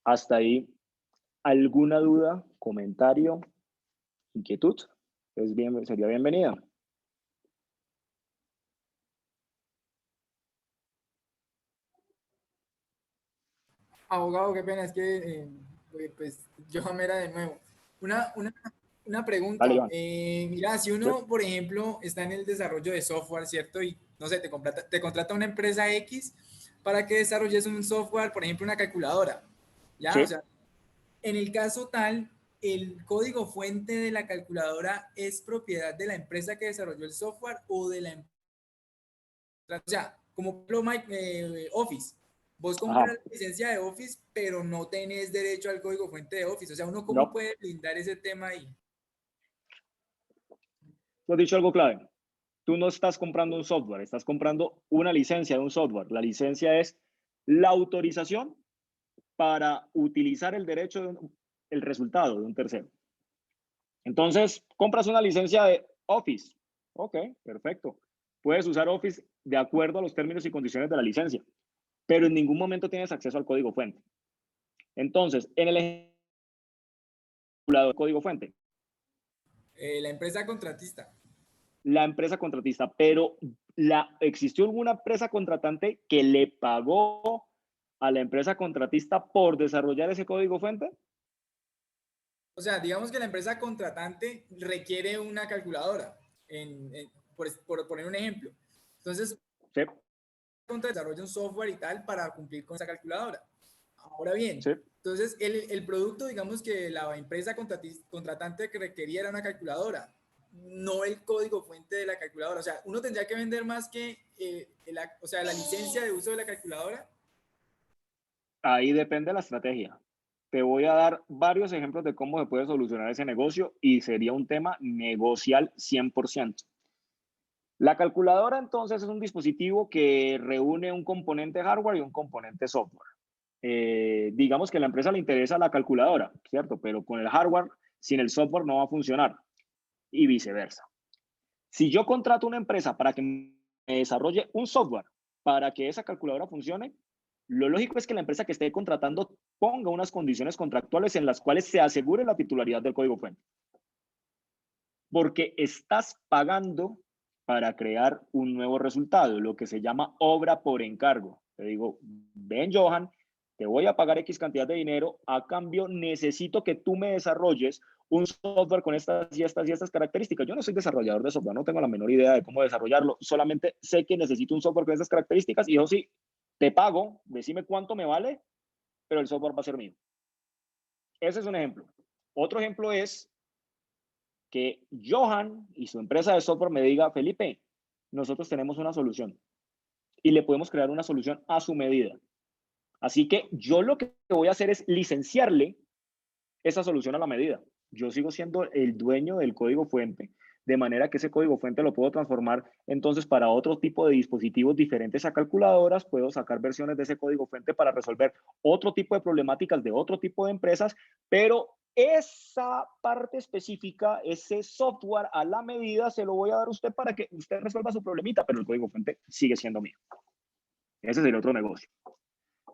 Hasta ahí, ¿alguna duda, comentario, inquietud? Sería bienvenida. Abogado, qué pena, es que pues Johan Mera de nuevo. Una, una, una pregunta. Dale, Iván. Mira, si Sí. uno, por ejemplo, está en el desarrollo de software, ¿cierto? Y no sé, te contrata una empresa X para que desarrolles un software, por ejemplo, una calculadora. ¿Ya? Sí. O sea, en el caso tal, ¿el código fuente de la calculadora es propiedad de la empresa que desarrolló el software o de la empresa? O sea, como por ejemplo, Office. Vos Ajá. compras la licencia de Office, pero no tenés derecho al código fuente de Office. O sea, ¿uno cómo No, puede blindar ese tema ahí? tú has dicho algo clave. Tú no estás comprando un software, estás comprando una licencia de un software. La licencia es la autorización para utilizar el derecho, el resultado de un tercero. Entonces, compras una licencia de Office. Ok, perfecto. Puedes usar Office de acuerdo a los términos y condiciones de la licencia, pero en ningún momento tienes acceso al código fuente. Entonces, en el ejemplo del código fuente, La empresa contratista. la empresa contratista, pero ¿existió alguna empresa contratante que le pagó a la empresa contratista por desarrollar ese código fuente? O sea, digamos que la empresa contratante requiere una calculadora, por poner un ejemplo. Entonces, Sí, desarrolla un software y tal para cumplir con esa calculadora. Ahora bien, sí. entonces el producto, digamos que la empresa contratante que requería era una calculadora, no el código fuente de la calculadora. O sea, uno tendría que vender más que o sea, la licencia de uso de la calculadora. Ahí depende de la estrategia. Te voy a dar varios ejemplos de cómo se puede solucionar ese negocio y sería un tema negocial 100%. La calculadora entonces es un dispositivo que reúne un componente hardware y un componente software. Digamos que a la empresa le interesa la calculadora, ¿cierto? Pero con el hardware, sin el software no va a funcionar y viceversa. Si yo contrato una empresa para que me desarrolle un software para que esa calculadora funcione, lo lógico es que la empresa que esté contratando ponga unas condiciones contractuales en las cuales se asegure la titularidad del código fuente. Porque estás pagando para crear un nuevo resultado, lo que se llama obra por encargo. Te digo, ven Johan, te voy a pagar X cantidad de dinero, a cambio necesito que tú me desarrolles un software con estas y estas y estas características. Yo no soy desarrollador de software, no tengo la menor idea de cómo desarrollarlo, solamente sé que necesito un software con estas características y yo sí, te pago, decime cuánto me vale, pero el software va a ser mío. Ese es un ejemplo. Otro ejemplo es que Johan y su empresa de software me diga, Felipe, nosotros tenemos una solución y le podemos crear una solución a su medida. Así que yo lo que voy a hacer es licenciarle esa solución a la medida. Yo sigo siendo el dueño del código fuente, de manera que ese código fuente lo puedo transformar entonces para otro tipo de dispositivos diferentes a calculadoras, puedo sacar versiones de ese código fuente para resolver otro tipo de problemáticas de otro tipo de empresas, pero esa parte específica, ese software a la medida, se lo voy a dar a usted para que usted resuelva su problemita, pero el código fuente sigue siendo mío. Ese es el otro negocio.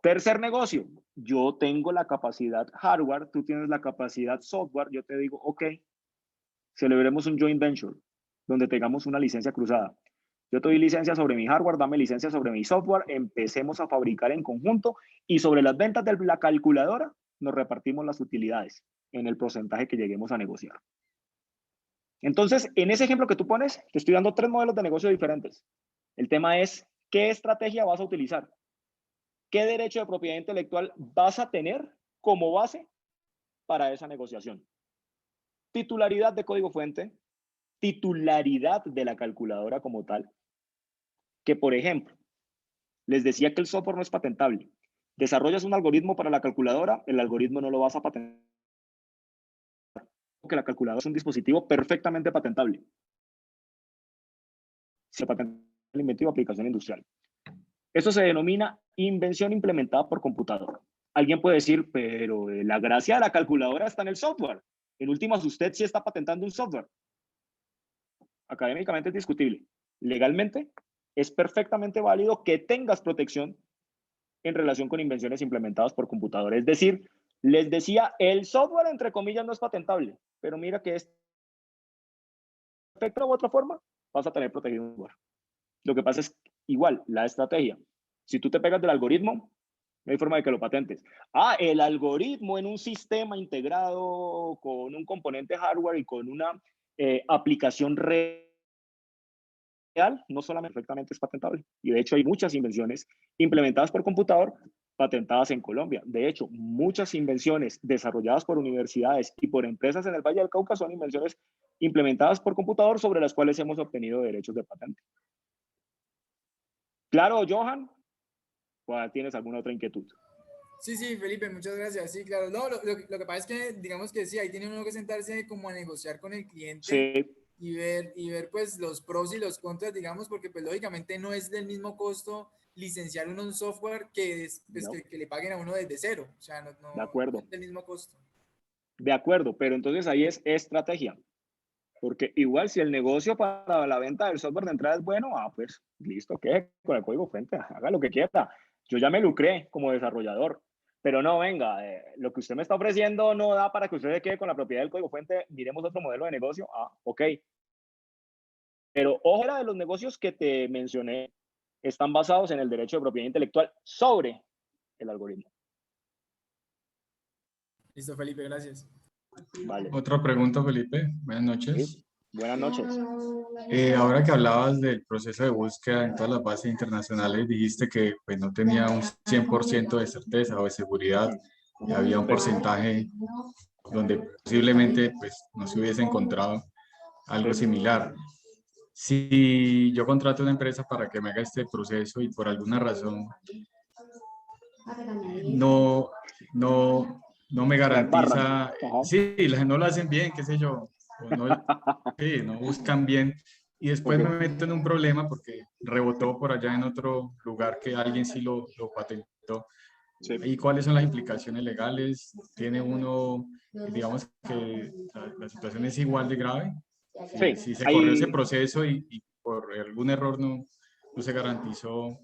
Tercer negocio, yo tengo la capacidad hardware, tú tienes la capacidad software, yo te digo, ok, celebremos un joint venture, donde tengamos una licencia cruzada. Yo te doy licencia sobre mi hardware, dame licencia sobre mi software, empecemos a fabricar en conjunto y sobre las ventas de la calculadora nos repartimos las utilidades en el porcentaje que lleguemos a negociar. Entonces, en ese ejemplo que tú pones, te estoy dando 3 modelos de negocio diferentes. El tema es, ¿qué estrategia vas a utilizar? ¿Qué derecho de propiedad intelectual vas a tener como base para esa negociación? Titularidad de código fuente, titularidad de la calculadora como tal, que por ejemplo, les decía que el software no es patentable. Desarrollas un algoritmo para la calculadora, el algoritmo no lo vas a patentar, porque la calculadora es un dispositivo perfectamente patentable. Se patenta el invento y aplicación industrial. Eso se denomina invención implementada por computador. Alguien puede decir, pero la gracia de la calculadora está en el software. En últimas, usted sí está patentando un software. Académicamente es discutible. Legalmente, es perfectamente válido que tengas protección en relación con invenciones implementadas por computadores. Es decir, les decía, el software, entre comillas, no es patentable, pero mira que es de perfecta u otra forma, vas a tener protegido un software. Lo que pasa es igual, la estrategia. Si tú te pegas del algoritmo, no hay forma de que lo patentes. Ah, el algoritmo en un sistema integrado con un componente hardware y con una aplicación real, no solamente perfectamente es patentable. Y de hecho hay muchas invenciones implementadas por computador patentadas en Colombia. De hecho, muchas invenciones desarrolladas por universidades y por empresas en el Valle del Cauca son invenciones implementadas por computador sobre las cuales hemos obtenido derechos de patente. ¿Claro, Johan? ¿O tienes alguna otra inquietud? Sí, sí, Felipe, muchas gracias. Sí, claro. No, lo que pasa es que, digamos que sí, ahí tiene uno que sentarse como a negociar con el cliente Sí, y ver pues los pros y los contras, digamos, porque pues lógicamente no es del mismo costo licenciar uno un software que, pues, no, que le paguen a uno desde cero. O sea, de no acuerdo, es del mismo costo. de acuerdo, pero entonces ahí es estrategia, porque igual si el negocio para la venta del software de entrada es bueno, pues listo, ¿qué? Con el código fuente, haga lo que quiera. Yo ya me lucré como desarrollador, pero no, venga, lo que usted me está ofreciendo no da para que usted se quede con la propiedad del código fuente, miremos otro modelo de negocio, ok. Pero ojo, de los negocios que te mencioné están basados en el derecho de propiedad intelectual sobre el algoritmo. Listo, Felipe, gracias. Vale. Otra pregunta, Felipe. Buenas Sí. noches. Buenas noches. Ahora que hablabas del proceso de búsqueda en todas las bases internacionales, dijiste que pues, no tenía un 100% de certeza o de seguridad. Y había un porcentaje donde posiblemente pues, no se hubiese encontrado algo similar. Si yo contrato una empresa para que me haga este proceso y por alguna razón no, no me La embarran. garantiza, Ajá. sí, no lo hacen bien, qué sé yo, o no, sí, no buscan bien y después Ok. me meto en un problema porque rebotó por allá en otro lugar que alguien sí lo patentó. Sí. ¿Y cuáles son las implicaciones legales? ¿Tiene uno, digamos que la situación es igual de grave? Sí. Si se corrió ese Ahí, proceso y por algún error no se garantizó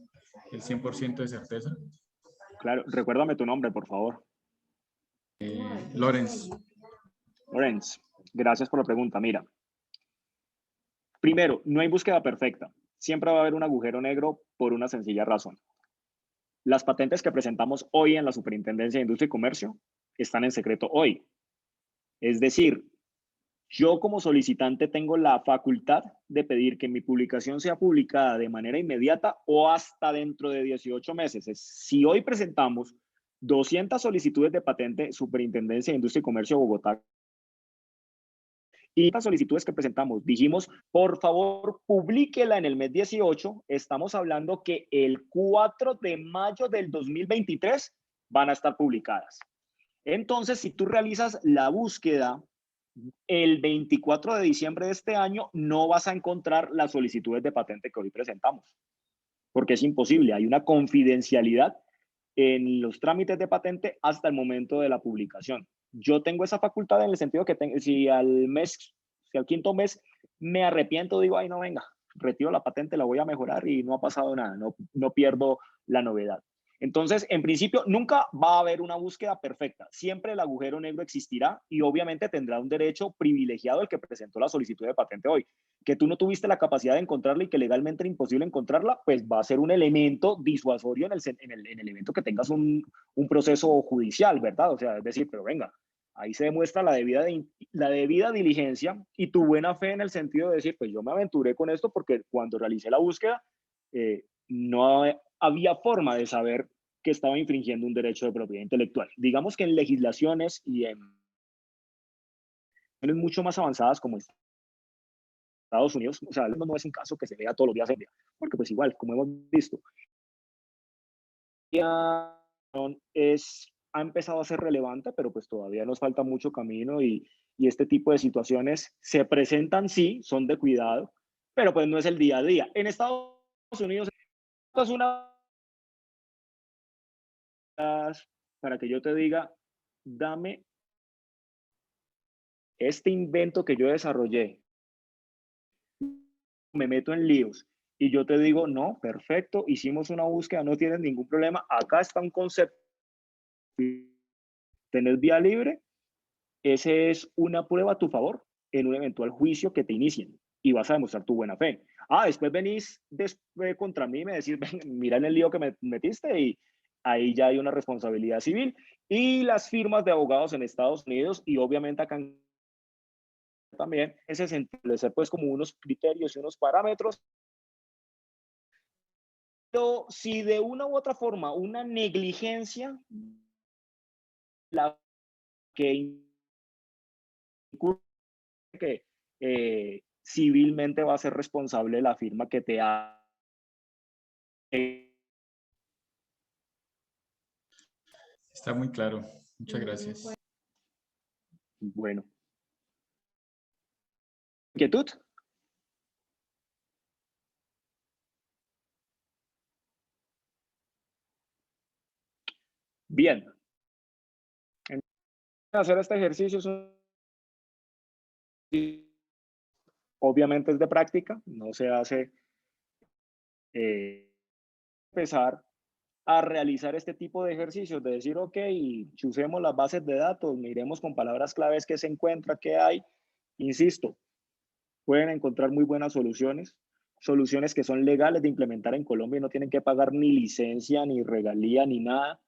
el 100% de certeza. claro, recuérdame tu nombre, por favor. Lorenz. Lorenz, gracias por la pregunta. Mira, primero, no hay búsqueda perfecta. Siempre va a haber un agujero negro por una sencilla razón. Las patentes que presentamos hoy en la Superintendencia de Industria y Comercio están en secreto hoy. Es decir, yo como solicitante tengo la facultad de pedir que mi publicación sea publicada de manera inmediata o hasta dentro de 18 meses. Si hoy presentamos 200 solicitudes de patente, Superintendencia de Industria y Comercio de Bogotá, y las solicitudes que presentamos, dijimos, por favor, publíquela en el mes 18, estamos hablando que el 4 de mayo del 2023 van a estar publicadas. Entonces, si tú realizas la búsqueda el 24 de diciembre de este año, no vas a encontrar las solicitudes de patente que hoy presentamos, porque es imposible. Hay una confidencialidad en los trámites de patente hasta el momento de la publicación. Yo tengo esa facultad en el sentido que si al quinto mes me arrepiento, digo, ay, no, venga, retiro la patente, la voy a mejorar y no ha pasado nada, no pierdo la novedad. Entonces, en principio, nunca va a haber una búsqueda perfecta. Siempre el agujero negro existirá y obviamente tendrá un derecho privilegiado el que presentó la solicitud de patente hoy. Que tú no tuviste la capacidad de encontrarla y que legalmente era imposible encontrarla, pues va a ser un elemento disuasorio en el evento que tengas un proceso judicial, ¿verdad? O sea, es decir, pero venga, ahí se demuestra la debida diligencia y tu buena fe en el sentido de decir, pues yo me aventuré con esto porque cuando realicé la búsqueda, no había forma de saber que estaba infringiendo un derecho de propiedad intelectual. Digamos que en legislaciones y en mucho más avanzadas como Estados Unidos, o sea, no es un caso que se vea todos los días en día, porque pues igual, como hemos visto, ha empezado a ser relevante, pero pues todavía nos falta mucho camino y este tipo de situaciones se presentan, sí, son de cuidado, pero pues no es el día a día. En Estados Unidos es una para que yo te diga, dame este invento que yo desarrollé, me meto en líos y yo te digo, no, perfecto, hicimos una búsqueda, no tienes ningún problema, acá está un concepto, tenés vía libre, ese es una prueba a tu favor en un eventual juicio que te inicien y vas a demostrar tu buena fe. Después venís contra mí y me decís, ven, mira en el lío que me metiste, y ahí ya hay una responsabilidad civil. Y las firmas de abogados en Estados Unidos y obviamente acá también, ese establecer pues como unos criterios y unos parámetros. Pero si de una u otra forma una negligencia la que incurre, que civilmente va a ser responsable la firma que te ha... Está muy claro. Muchas gracias. Bueno. ¿Inquietud? Bien. Hacer este ejercicio obviamente es de práctica, no se hace empezar a realizar este tipo de ejercicios, de decir, ok, usemos las bases de datos, miremos con palabras claves qué se encuentra, qué hay. Insisto, pueden encontrar muy buenas soluciones, soluciones que son legales de implementar en Colombia y no tienen que pagar ni licencia, ni regalía, ni nada.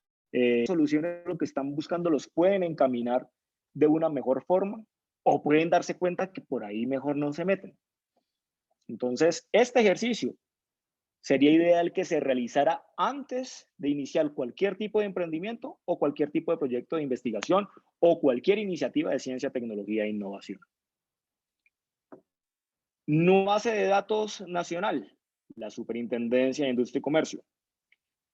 Soluciones lo que están buscando los pueden encaminar de una mejor forma o pueden darse cuenta que por ahí mejor no se meten. Entonces, este ejercicio sería ideal que se realizara antes de iniciar cualquier tipo de emprendimiento o cualquier tipo de proyecto de investigación o cualquier iniciativa de ciencia, tecnología e innovación. No base de datos nacional, la Superintendencia de Industria y Comercio.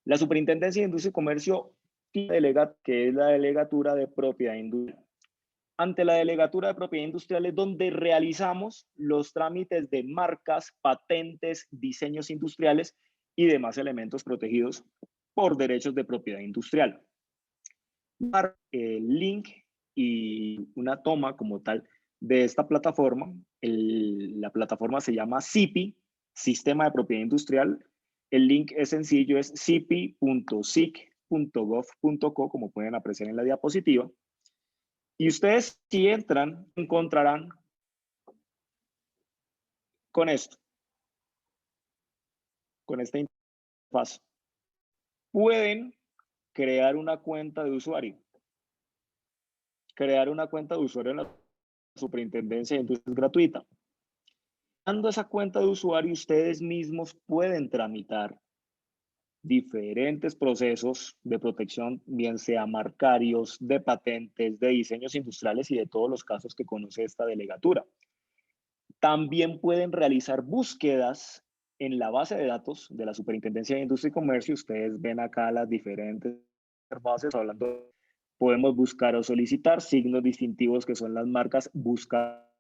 La Superintendencia de Industria y Comercio tiene que es la Delegatura de Propiedad Industrial. Ante la Delegatura de Propiedad Industrial es donde realizamos los trámites de marcas, patentes, diseños industriales y demás elementos protegidos por derechos de propiedad industrial. El link y una toma como tal de esta plataforma, la plataforma se llama SIPI, Sistema de Propiedad Industrial. El link es sencillo, es sipi.sic.gov.co, como pueden apreciar en la diapositiva. Y ustedes, si entran, encontrarán con esto, con esta interfaz. Pueden crear una cuenta de usuario. Crear una cuenta de usuario en la Superintendencia de Industria es gratuita. Dando esa cuenta de usuario, ustedes mismos pueden tramitar diferentes procesos de protección, bien sea marcarios, de patentes, de diseños industriales y de todos los casos que conoce esta delegatura. También pueden realizar búsquedas en la base de datos de la Superintendencia de Industria y Comercio. Ustedes ven acá las diferentes bases hablando. Podemos buscar o solicitar signos distintivos que son las marcas, buscar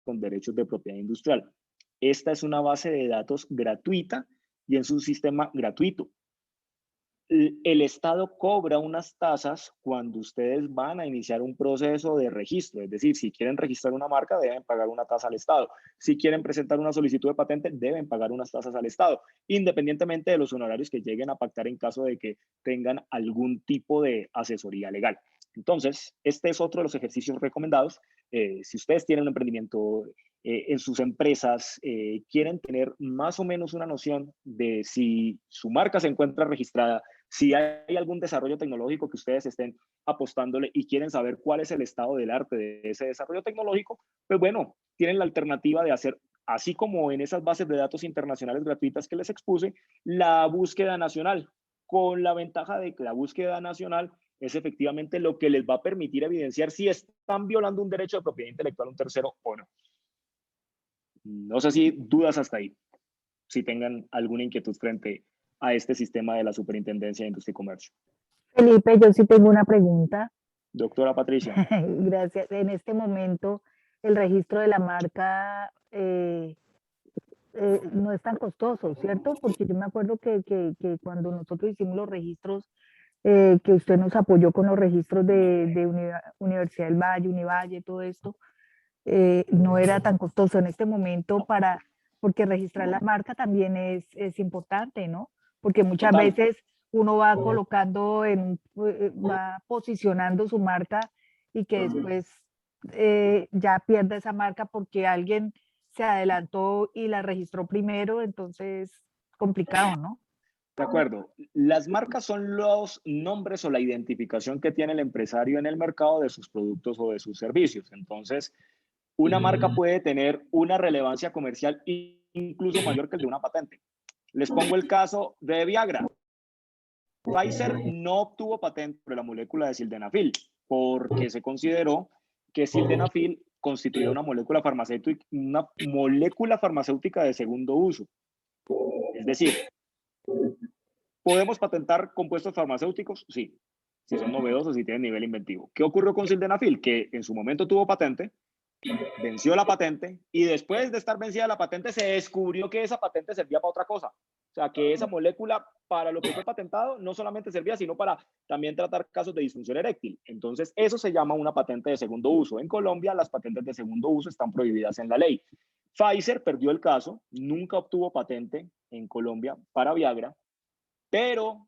con derechos de propiedad industrial. Esta es una base de datos gratuita y es un sistema gratuito. El Estado cobra unas tasas cuando ustedes van a iniciar un proceso de registro, es decir, si quieren registrar una marca, deben pagar una tasa al Estado. Si quieren presentar una solicitud de patente, deben pagar unas tasas al Estado, independientemente de los honorarios que lleguen a pactar en caso de que tengan algún tipo de asesoría legal. Entonces, este es otro de los ejercicios recomendados. Si ustedes tienen un emprendimiento en sus empresas, quieren tener más o menos una noción de si su marca se encuentra registrada, si hay algún desarrollo tecnológico que ustedes estén apostándole y quieren saber cuál es el estado del arte de ese desarrollo tecnológico, pues bueno, tienen la alternativa de hacer, así como en esas bases de datos internacionales gratuitas que les expuse, la búsqueda nacional, con la ventaja de que la búsqueda nacional es efectivamente lo que les va a permitir evidenciar si están violando un derecho de propiedad intelectual a un tercero o no. No sé si dudas hasta ahí, si tengan alguna inquietud frente a este sistema de la Superintendencia de Industria y Comercio. Felipe, yo sí tengo una pregunta. Doctora Patricia. Gracias. En este momento, el registro de la marca no es tan costoso, ¿cierto? Porque yo me acuerdo que cuando nosotros hicimos los registros, que usted nos apoyó con los registros de Universidad del Valle, Univalle, todo esto, no era tan costoso. En este momento, porque registrar la marca también es importante, ¿no? Porque muchas Total. veces uno va colocando va posicionando su marca y que después ya pierde esa marca porque alguien se adelantó y la registró primero, entonces complicado, ¿no? De acuerdo. Las marcas son los nombres o la identificación que tiene el empresario en el mercado de sus productos o de sus servicios. Entonces, una marca puede tener una relevancia comercial incluso mayor que el de una patente. Les pongo el caso de Viagra. Pfizer no obtuvo patente sobre la molécula de sildenafil porque se consideró que sildenafil constituía una molécula farmacéutica de segundo uso. Es decir, ¿podemos patentar compuestos farmacéuticos? Sí, si son novedosos y tienen nivel inventivo. ¿Qué ocurrió con sildenafil? Que en su momento tuvo patente, venció la patente y después de estar vencida la patente se descubrió que esa patente servía para otra cosa. O sea, que esa molécula para lo que fue patentado no solamente servía, sino para también tratar casos de disfunción eréctil. Entonces, eso se llama una patente de segundo uso. En Colombia, las patentes de segundo uso están prohibidas en la ley. Pfizer perdió el caso, nunca obtuvo patente en Colombia para Viagra, pero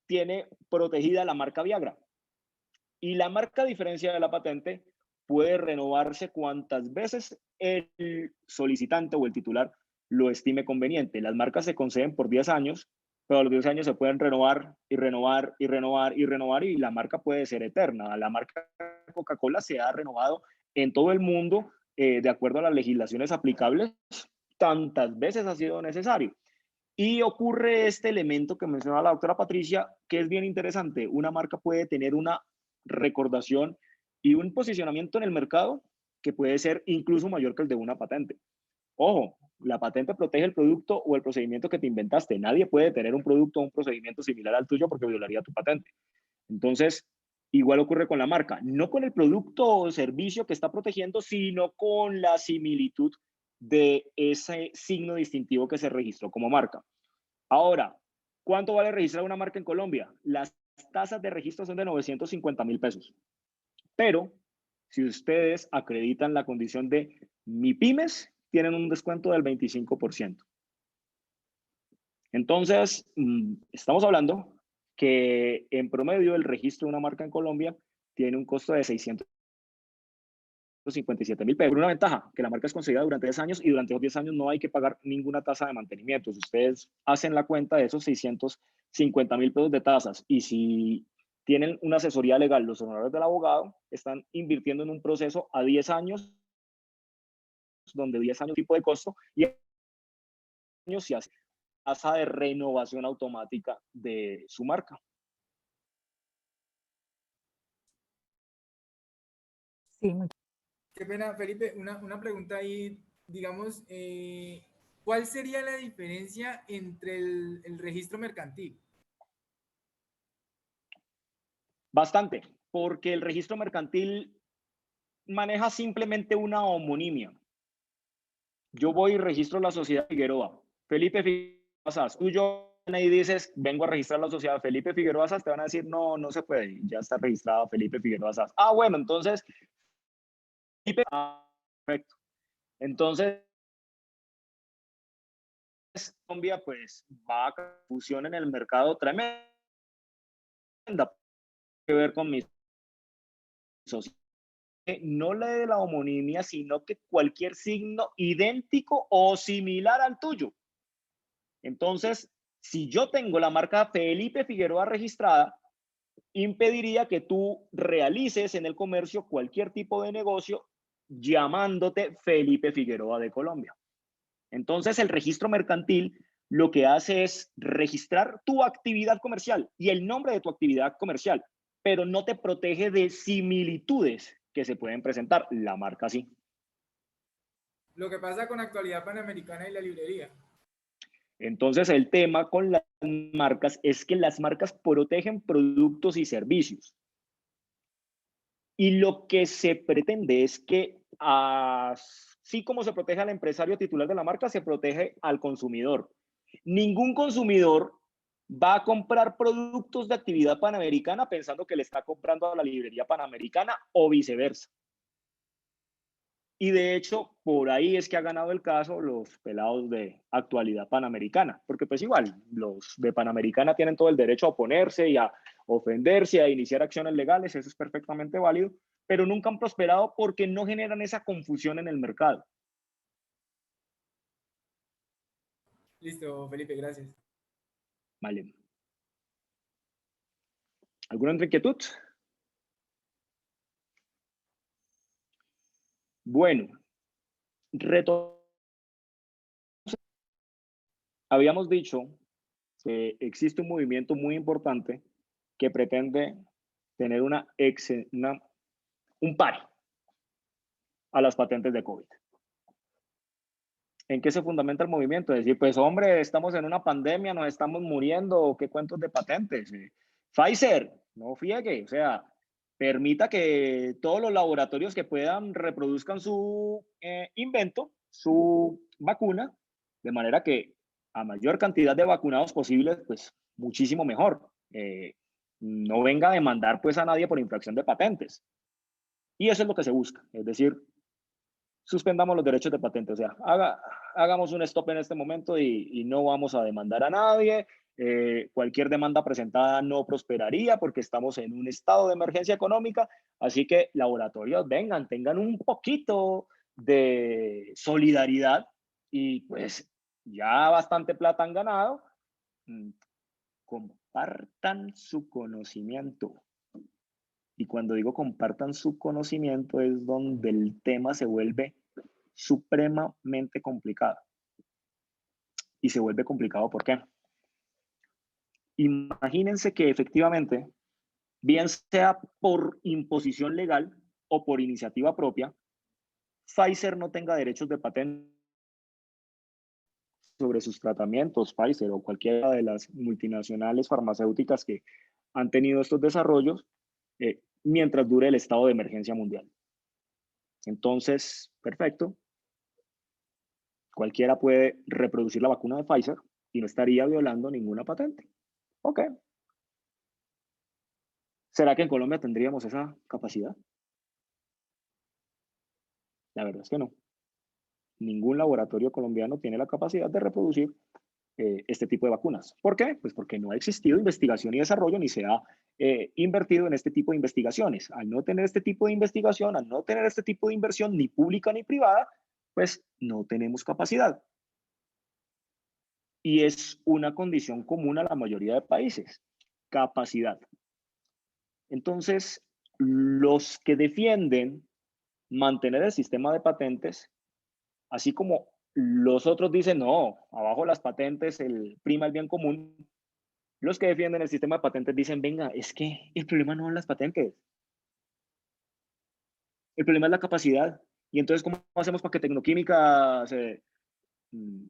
tiene protegida la marca Viagra. Y la marca, a diferencia de la patente, puede renovarse cuantas veces el solicitante o el titular lo estime conveniente. Las marcas se conceden por 10 años, pero a los 10 años se pueden renovar y renovar y renovar y renovar y la marca puede ser eterna. La marca Coca-Cola se ha renovado en todo el mundo de acuerdo a las legislaciones aplicables, tantas veces ha sido necesario. Y ocurre este elemento que mencionaba la doctora Patricia, que es bien interesante. Una marca puede tener una recordación y un posicionamiento en el mercado que puede ser incluso mayor que el de una patente. Ojo, la patente protege el producto o el procedimiento que te inventaste. Nadie puede tener un producto o un procedimiento similar al tuyo porque violaría tu patente. Entonces, igual ocurre con la marca. No con el producto o servicio que está protegiendo, sino con la similitud de ese signo distintivo que se registró como marca. Ahora, ¿cuánto vale registrar una marca en Colombia? Las tasas de registro son de 950.000 pesos. Pero si ustedes acreditan la condición de MIPYMES, tienen un descuento del 25%. Entonces, estamos hablando que en promedio el registro de una marca en Colombia tiene un costo de 657.000 pesos. Una ventaja, que la marca es conseguida durante 10 años y durante esos 10 años no hay que pagar ninguna tasa de mantenimiento. Si ustedes hacen la cuenta de esos 650.000 pesos de tasas y si tienen una asesoría legal, los honorarios del abogado están invirtiendo en un proceso a 10 años, donde 10 años tipo de costo y años se hace tasa de renovación automática de su marca. Sí, Qué pena, Felipe, una pregunta ahí, digamos, ¿cuál sería la diferencia entre el registro mercantil? Bastante, porque el registro mercantil maneja simplemente una homonimia. Yo voy y registro la sociedad Figueroa. Felipe Figueroa Sas. Tú y dices, vengo a registrar la sociedad Felipe Figueroa Sas, te van a decir, no, no se puede, ya está registrada Felipe Figueroa Sas. Ah, bueno, entonces, Felipe, perfecto. Entonces, Colombia, pues, va a confusión en el mercado tremenda que ver con mis socios. No la de la homonimia, sino que cualquier signo idéntico o similar al tuyo. Entonces, si yo tengo la marca Felipe Figueroa registrada, impediría que tú realices en el comercio cualquier tipo de negocio llamándote Felipe Figueroa de Colombia. Entonces, el registro mercantil lo que hace es registrar tu actividad comercial y el nombre de tu actividad comercial, pero no te protege de similitudes que se pueden presentar. La marca sí. Lo que pasa con Actualidad Panamericana y la librería. Entonces, el tema con las marcas es que las marcas protegen productos y servicios. Y lo que se pretende es que, así como se protege al empresario titular de la marca, se protege al consumidor. Ningún consumidor va a comprar productos de Actividad Panamericana pensando que le está comprando a la librería Panamericana o viceversa. Y de hecho, por ahí es que ha ganado el caso los pelados de Actualidad Panamericana, porque pues igual, los de Panamericana tienen todo el derecho a oponerse y a ofenderse, a iniciar acciones legales, eso es perfectamente válido, pero nunca han prosperado porque no generan esa confusión en el mercado. Listo, Felipe, gracias. Vale. ¿Alguna otra inquietud? Bueno, habíamos dicho que existe un movimiento muy importante que pretende tener un pare a las patentes de COVID. ¿En qué se fundamenta el movimiento? Es decir, pues hombre, estamos en una pandemia, nos estamos muriendo, ¿qué cuentos de patentes? Pfizer, no friegue, o sea, permita que todos los laboratorios que puedan reproduzcan su invento, su vacuna, de manera que a mayor cantidad de vacunados posibles, pues muchísimo mejor. No venga a demandar pues a nadie por infracción de patentes. Y eso es lo que se busca, es decir, suspendamos los derechos de patente, o sea, hagamos un stop en este momento y no vamos a demandar a nadie. Cualquier demanda presentada no prosperaría porque estamos en un estado de emergencia económica, así que laboratorios vengan, tengan un poquito de solidaridad y pues ya bastante plata han ganado, compartan su conocimiento. Y cuando digo compartan su conocimiento es donde el tema se vuelve supremamente complicado. Y se vuelve complicado, ¿por qué? Imagínense que efectivamente, bien sea por imposición legal o por iniciativa propia, Pfizer no tenga derechos de patente sobre sus tratamientos, Pfizer o cualquiera de las multinacionales farmacéuticas que han tenido estos desarrollos, mientras dure el estado de emergencia mundial. Entonces, perfecto. Cualquiera puede reproducir la vacuna de Pfizer y no estaría violando ninguna patente. Ok. ¿Será que en Colombia tendríamos esa capacidad? La verdad es que no. Ningún laboratorio colombiano tiene la capacidad de reproducir este tipo de vacunas. ¿Por qué? Pues porque no ha existido investigación y desarrollo ni se ha invertido en este tipo de investigaciones. Al no tener este tipo de investigación, al no tener este tipo de inversión ni pública ni privada, pues no tenemos capacidad. Y es una condición común a la mayoría de países, capacidad. Entonces, los que defienden mantener el sistema de patentes, así como los otros dicen, no, abajo las patentes, prima el bien común, los que defienden el sistema de patentes dicen, venga, es que el problema no son las patentes, el problema es la capacidad. Y entonces, ¿cómo hacemos para que Tecnoquímica se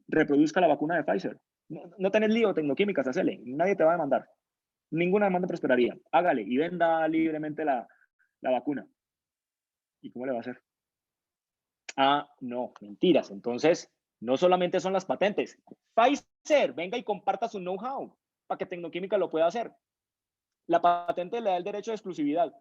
reproduzca la vacuna de Pfizer? No tenés lío, Tecnoquímicas, hacele, nadie te va a demandar. Ninguna demanda prosperaría. Hágale y venda libremente la vacuna. ¿Y cómo le va a hacer? Ah, no, mentiras. Entonces, no solamente son las patentes. Pfizer, venga y comparta su know-how para que Tecnoquímica lo pueda hacer. La patente le da el derecho de exclusividad,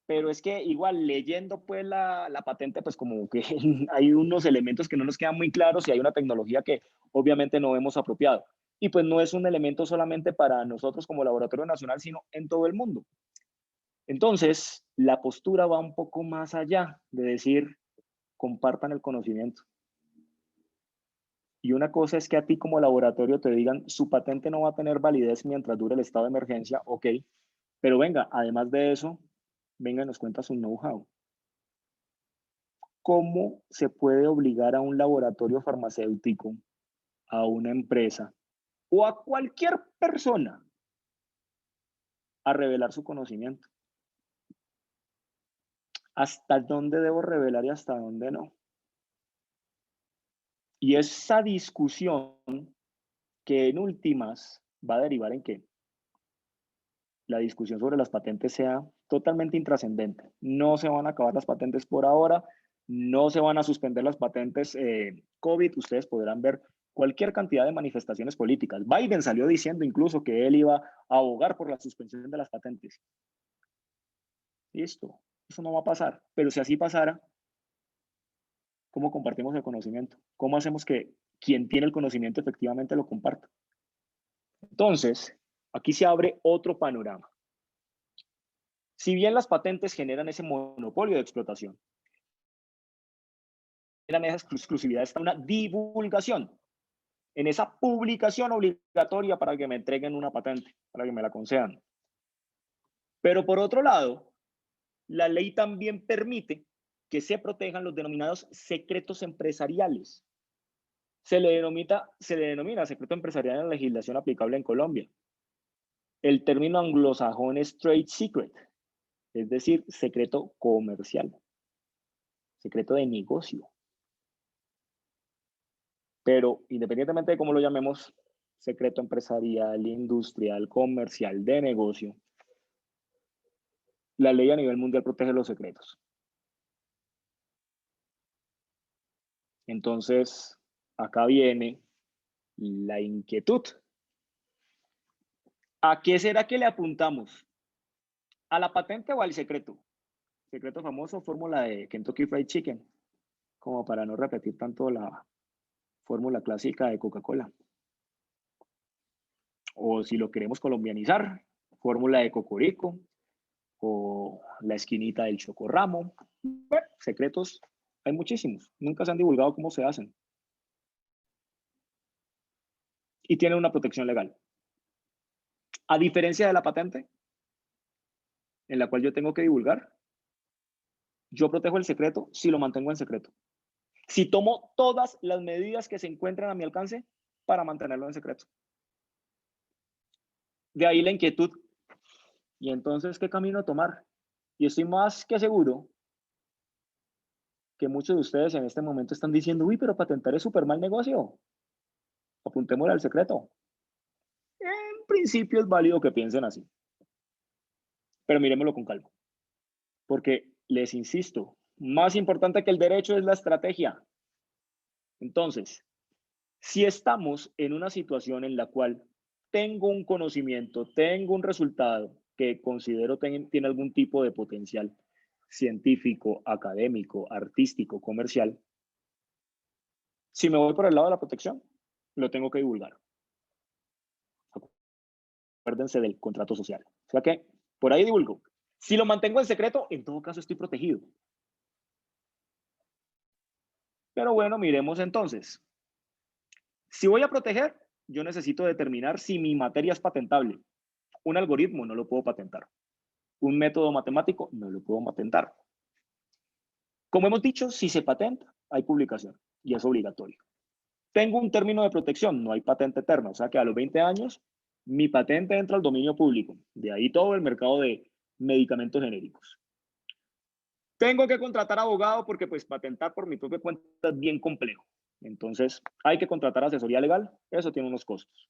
pero es que igual leyendo pues la patente, pues como que hay unos elementos que no nos quedan muy claros y hay una tecnología que obviamente no hemos apropiado. Y pues no es un elemento solamente para nosotros como Laboratorio Nacional, sino en todo el mundo. Entonces, la postura va un poco más allá de decir, compartan el conocimiento. Y una cosa es que a ti como laboratorio te digan, su patente no va a tener validez mientras dure el estado de emergencia, ok, pero venga, además de eso, venga y nos cuenta su know-how. ¿Cómo se puede obligar a un laboratorio farmacéutico, a una empresa o a cualquier persona a revelar su conocimiento? ¿Hasta dónde debo revelar y hasta dónde no? Y esa discusión que en últimas va a derivar en que la discusión sobre las patentes sea totalmente intrascendente. No se van a acabar las patentes por ahora, no se van a suspender las patentes COVID. Ustedes podrán ver cualquier cantidad de manifestaciones políticas. Biden salió diciendo incluso que él iba a abogar por la suspensión de las patentes. Listo, eso no va a pasar. Pero si así pasara, ¿Cómo compartimos el conocimiento? ¿Cómo hacemos que quien tiene el conocimiento efectivamente lo comparta? Entonces, aquí se abre otro panorama. Si bien las patentes generan ese monopolio de explotación, generan esa exclusividad, está una divulgación, en esa publicación obligatoria para que me entreguen una patente, para que me la concedan. Pero por otro lado, la ley también permite que se protejan los denominados secretos empresariales. Se le denomina secreto empresarial en la legislación aplicable en Colombia. El término anglosajón es trade secret, es decir, secreto comercial, secreto de negocio. Pero independientemente de cómo lo llamemos, secreto empresarial, industrial, comercial, de negocio, la ley a nivel mundial protege los secretos. Entonces, acá viene la inquietud. ¿A qué será que le apuntamos? ¿A la patente o al secreto? Secreto famoso, fórmula de Kentucky Fried Chicken, como para no repetir tanto la fórmula clásica de Coca-Cola. O si lo queremos colombianizar, fórmula de Cocorico, o la esquinita del Chocorramo. Bueno, secretos hay muchísimos, nunca se han divulgado cómo se hacen. Y tienen una protección legal. A diferencia de la patente, en la cual yo tengo que divulgar, yo protejo el secreto si lo mantengo en secreto. Si tomo todas las medidas que se encuentran a mi alcance para mantenerlo en secreto. De ahí la inquietud. ¿Y entonces qué camino tomar? Y estoy más que seguro que muchos de ustedes en este momento están diciendo, uy, pero patentar es súper mal negocio. Apuntémosle al secreto. En principio es válido que piensen así. Pero miremoslo con calma. Porque les insisto, más importante que el derecho es la estrategia. Entonces, si estamos en una situación en la cual tengo un conocimiento, tengo un resultado que considero tiene algún tipo de potencial científico, académico, artístico, comercial, si me voy por el lado de la protección, lo tengo que divulgar. Acuérdense del contrato social. O sea que por ahí divulgo. Si lo mantengo en secreto, en todo caso estoy protegido. Pero bueno, miremos entonces. Si voy a proteger, yo necesito determinar si mi materia es patentable. Un algoritmo no lo puedo patentar. Un método matemático no lo puedo patentar. Como hemos dicho, si se patenta, hay publicación y es obligatorio. Tengo un término de protección, no hay patente eterna, o sea que a los 20 años mi patente entra al dominio público. De ahí todo el mercado de medicamentos genéricos. Tengo que contratar abogado porque pues patentar por mi propia cuenta es bien complejo. Entonces hay que contratar asesoría legal, eso tiene unos costos.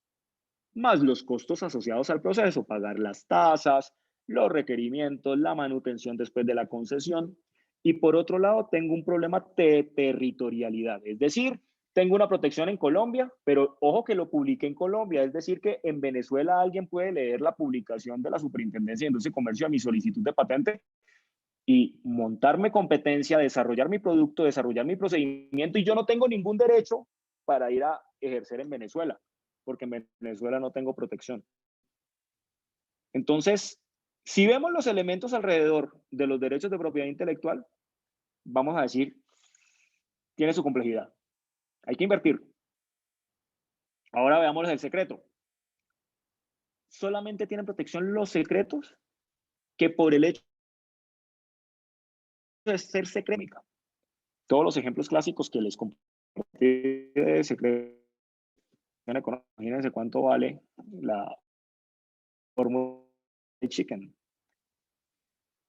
Más los costos asociados al proceso, pagar las tasas, los requerimientos, la manutención después de la concesión. Y por otro lado, tengo un problema de territorialidad, es decir, tengo una protección en Colombia, pero ojo que lo publiqué en Colombia, es decir, que en Venezuela alguien puede leer la publicación de la Superintendencia de Industria y Comercio a mi solicitud de patente y montarme competencia, desarrollar mi producto, desarrollar mi procedimiento, y yo no tengo ningún derecho para ir a ejercer en Venezuela, porque en Venezuela no tengo protección. Entonces, si vemos los elementos alrededor de los derechos de propiedad intelectual, vamos a decir, tiene su complejidad. Hay que invertir. Ahora veamos el secreto. Solamente tienen protección los secretos que por el hecho de ser secreto. Todos los ejemplos clásicos que les compartí de secreto, imagínense cuánto vale la fórmula de chicken.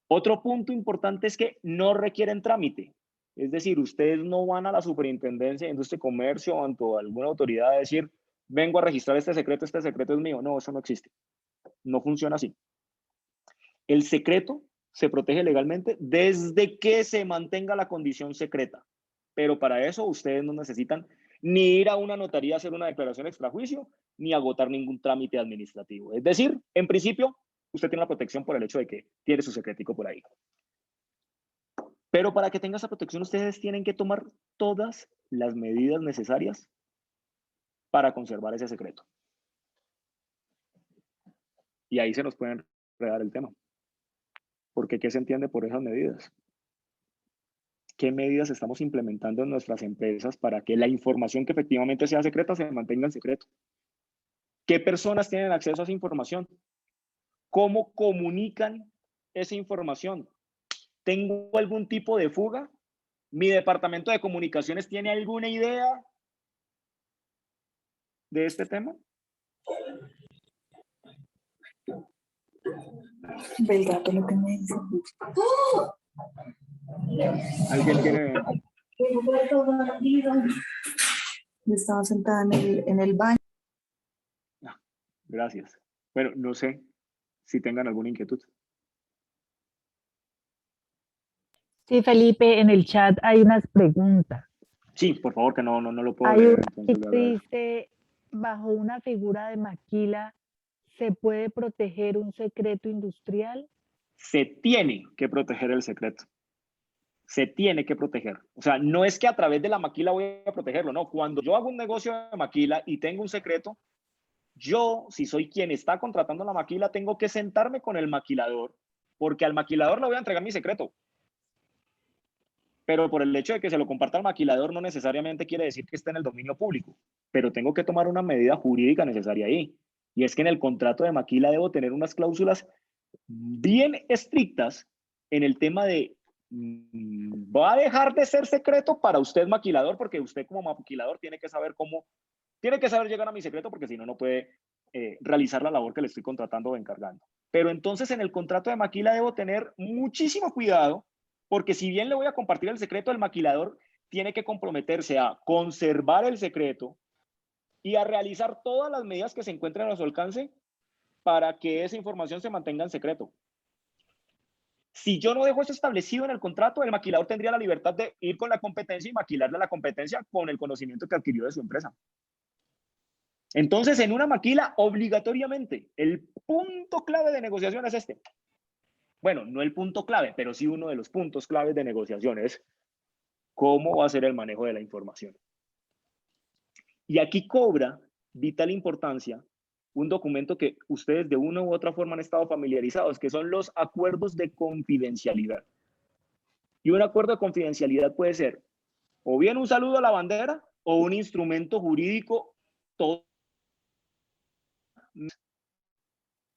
Otro punto importante es que no requieren trámite. Es decir, ustedes no van a la Superintendencia de Industria y Comercio o ante alguna autoridad a decir, vengo a registrar este secreto es mío. No, eso no existe. No funciona así. El secreto se protege legalmente desde que se mantenga la condición secreta. Pero para eso ustedes no necesitan ni ir a una notaría a hacer una declaración extrajuicio, ni agotar ningún trámite administrativo. Es decir, en principio, usted tiene la protección por el hecho de que tiene su secretico por ahí. Pero para que tenga esa protección, ustedes tienen que tomar todas las medidas necesarias para conservar ese secreto. Y ahí se nos puede enredar el tema. Porque ¿qué se entiende por esas medidas? ¿Qué medidas estamos implementando en nuestras empresas para que la información que efectivamente sea secreta se mantenga en secreto? ¿Qué personas tienen acceso a esa información? ¿Cómo comunican esa información? ¿Tengo algún tipo de fuga? ¿Mi departamento de comunicaciones tiene alguna idea de este tema? Ve el gato lo que me dice. ¿Alguien tiene? Yo estaba sentada en el baño. Gracias. Bueno, no sé si tengan alguna inquietud. Sí, Felipe, en el chat hay unas preguntas. Sí, por favor, que no lo puedo Hay leer. una que Entonces, le agradezco. dice, bajo una figura de maquila, ¿se puede proteger un secreto industrial? Se tiene que proteger el secreto. Se tiene que proteger. O sea, no es que a través de la maquila voy a protegerlo, no. Cuando yo hago un negocio de maquila y tengo un secreto, yo, si soy quien está contratando la maquila, tengo que sentarme con el maquilador, porque al maquilador le voy a entregar mi secreto. Pero por el hecho de que se lo comparta al maquilador no necesariamente quiere decir que esté en el dominio público, pero tengo que tomar una medida jurídica necesaria ahí. Y es que en el contrato de maquila debo tener unas cláusulas bien estrictas en el tema de va a dejar de ser secreto para usted maquilador, porque usted como maquilador tiene que saber llegar a mi secreto, porque si no, no puede realizar la labor que le estoy contratando o encargando. Pero entonces en el contrato de maquila debo tener muchísimo cuidado, porque si bien le voy a compartir el secreto, el maquilador tiene que comprometerse a conservar el secreto y a realizar todas las medidas que se encuentren a su alcance para que esa información se mantenga en secreto. Si yo no dejo eso establecido en el contrato, el maquilador tendría la libertad de ir con la competencia y maquilarle la competencia con el conocimiento que adquirió de su empresa. Entonces, en una maquila, obligatoriamente, el punto clave de negociación es este. Bueno, no el punto clave, pero sí uno de los puntos claves de negociación es cómo va a ser el manejo de la información. Y aquí cobra vital importancia un documento que ustedes de una u otra forma han estado familiarizados, que son los acuerdos de confidencialidad. Y un acuerdo de confidencialidad puede ser o bien un saludo a la bandera o un instrumento jurídico. Todo.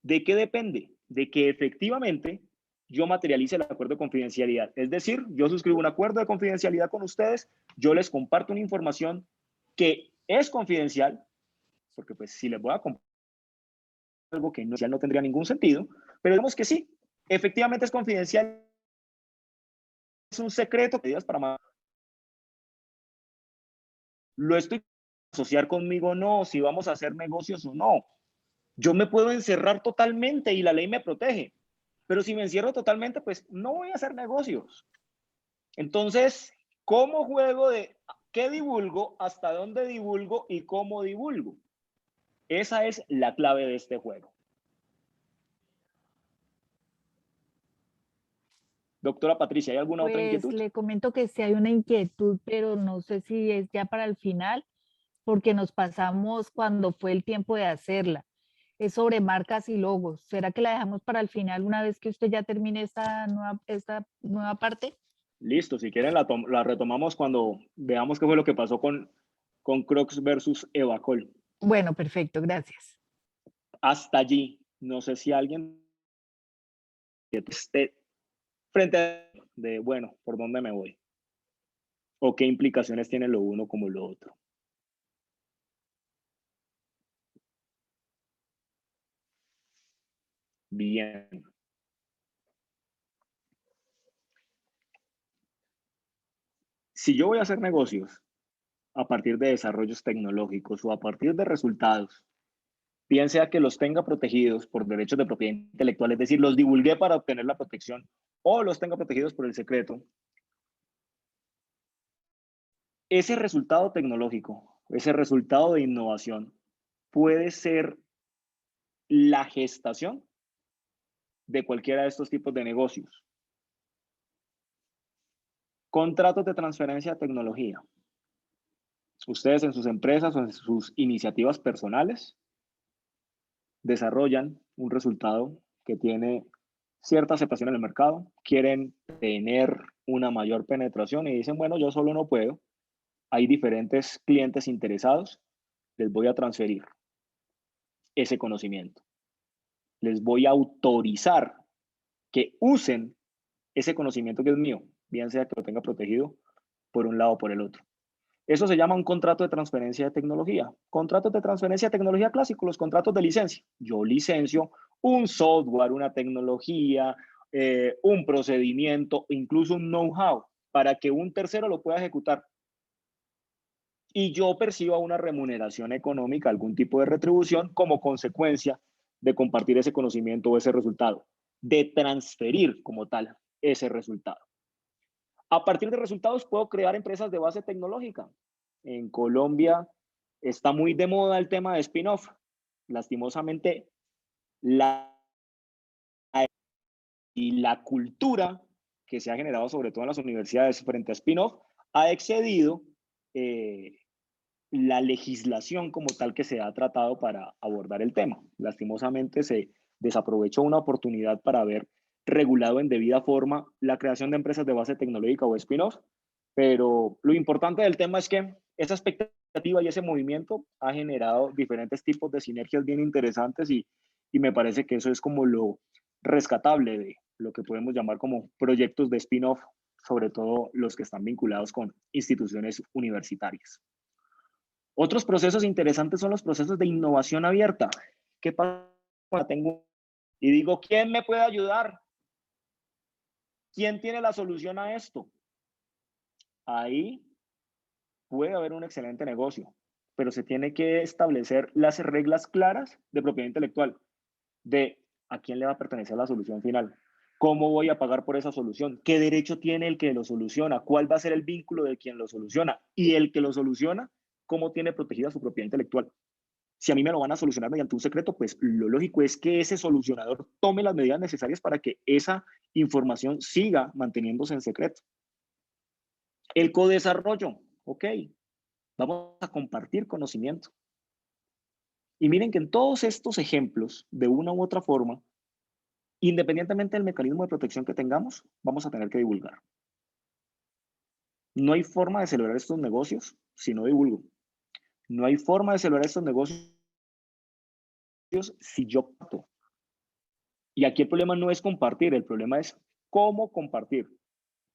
¿De qué depende? De que efectivamente yo materialice el acuerdo de confidencialidad. Es decir, yo suscribo un acuerdo de confidencialidad con ustedes, yo les comparto una información que es confidencial, porque pues si les voy a compartir algo que no tendría ningún sentido, pero digamos que sí, efectivamente es confidencial, es un secreto que digas para más. Lo estoy asociar conmigo o no, si vamos a hacer negocios o no. Yo me puedo encerrar totalmente y la ley me protege, pero si me encierro totalmente, pues no voy a hacer negocios. Entonces, ¿cómo juego de qué divulgo, hasta dónde divulgo y cómo divulgo? Esa es la clave de este juego. Doctora Patricia, ¿hay alguna otra inquietud? Le comento que sí hay una inquietud, pero no sé si es ya para el final, porque nos pasamos cuando fue el tiempo de hacerla. Es sobre marcas y logos. ¿Será que la dejamos para el final una vez que usted ya termine esta nueva parte? Listo, si quieren la retomamos cuando veamos qué fue lo que pasó con Crocs versus Evacol. Bueno, perfecto, gracias. Hasta allí, no sé si alguien esté frente a de, bueno, ¿por dónde me voy? ¿O qué implicaciones tiene lo uno como lo otro? Bien. Si yo voy a hacer negocios a partir de desarrollos tecnológicos o a partir de resultados, bien sea que los tenga protegidos por derechos de propiedad intelectual, es decir, los divulgué para obtener la protección, o los tenga protegidos por el secreto, ese resultado tecnológico, ese resultado de innovación, puede ser la gestación de cualquiera de estos tipos de negocios. Contratos de transferencia de tecnología. Ustedes en sus empresas o en sus iniciativas personales desarrollan un resultado que tiene cierta aceptación en el mercado, quieren tener una mayor penetración y dicen, bueno, yo solo no puedo, hay diferentes clientes interesados, les voy a transferir ese conocimiento. Les voy a autorizar que usen ese conocimiento que es mío, bien sea que lo tenga protegido por un lado o por el otro. Eso se llama un contrato de transferencia de tecnología. Contratos de transferencia de tecnología clásicos, los contratos de licencia. Yo licencio un software, una tecnología, un procedimiento, incluso un know-how, para que un tercero lo pueda ejecutar. Y yo perciba una remuneración económica, algún tipo de retribución como consecuencia de compartir ese conocimiento o ese resultado, de transferir como tal ese resultado. A partir de resultados puedo crear empresas de base tecnológica. En Colombia está muy de moda el tema de spin-off. Lastimosamente, la cultura que se ha generado sobre todo en las universidades frente a spin-off ha excedido la legislación como tal que se ha tratado para abordar el tema. Lastimosamente se desaprovechó una oportunidad para haber regulado en debida forma la creación de empresas de base tecnológica o spin-off, pero lo importante del tema es que esa expectativa y ese movimiento ha generado diferentes tipos de sinergias bien interesantes y me parece que eso es como lo rescatable de lo que podemos llamar como proyectos de spin-off, sobre todo los que están vinculados con instituciones universitarias. Otros procesos interesantes son los procesos de innovación abierta. ¿Qué pasa cuando tengo y digo, ¿quién me puede ayudar? ¿Quién tiene la solución a esto? Ahí puede haber un excelente negocio, pero se tiene que establecer las reglas claras de propiedad intelectual, de a quién le va a pertenecer la solución final, cómo voy a pagar por esa solución, qué derecho tiene el que lo soluciona, cuál va a ser el vínculo de quien lo soluciona y el que lo soluciona, cómo tiene protegida su propiedad intelectual. Si a mí me lo van a solucionar mediante un secreto, pues lo lógico es que ese solucionador tome las medidas necesarias para que esa información siga manteniéndose en secreto. El codesarrollo, ok, vamos a compartir conocimiento. Y miren que en todos estos ejemplos, de una u otra forma, independientemente del mecanismo de protección que tengamos, vamos a tener que divulgar. No hay forma de celebrar estos negocios si no divulgo. No hay forma de celebrar estos negocios si yo parto. Y aquí el problema no es compartir, el problema es cómo compartir,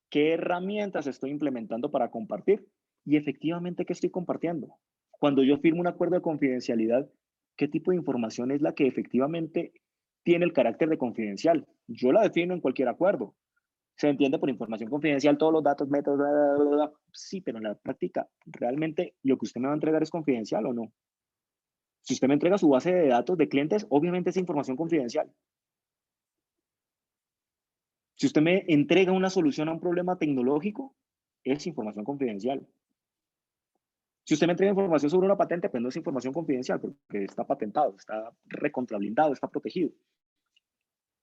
qué herramientas estoy implementando para compartir y efectivamente qué estoy compartiendo. Cuando yo firmo un acuerdo de confidencialidad, ¿qué tipo de información es la que efectivamente tiene el carácter de confidencial? Yo la defino en cualquier acuerdo. Se entiende por información confidencial todos los datos, métodos, bla, bla, bla, bla. Sí, pero en la práctica, ¿realmente lo que usted me va a entregar es confidencial o no? Si usted me entrega su base de datos de clientes, obviamente es información confidencial. Si usted me entrega una solución a un problema tecnológico, es información confidencial. Si usted me entrega información sobre una patente, pues no es información confidencial porque está patentado, está recontrablindado, está protegido.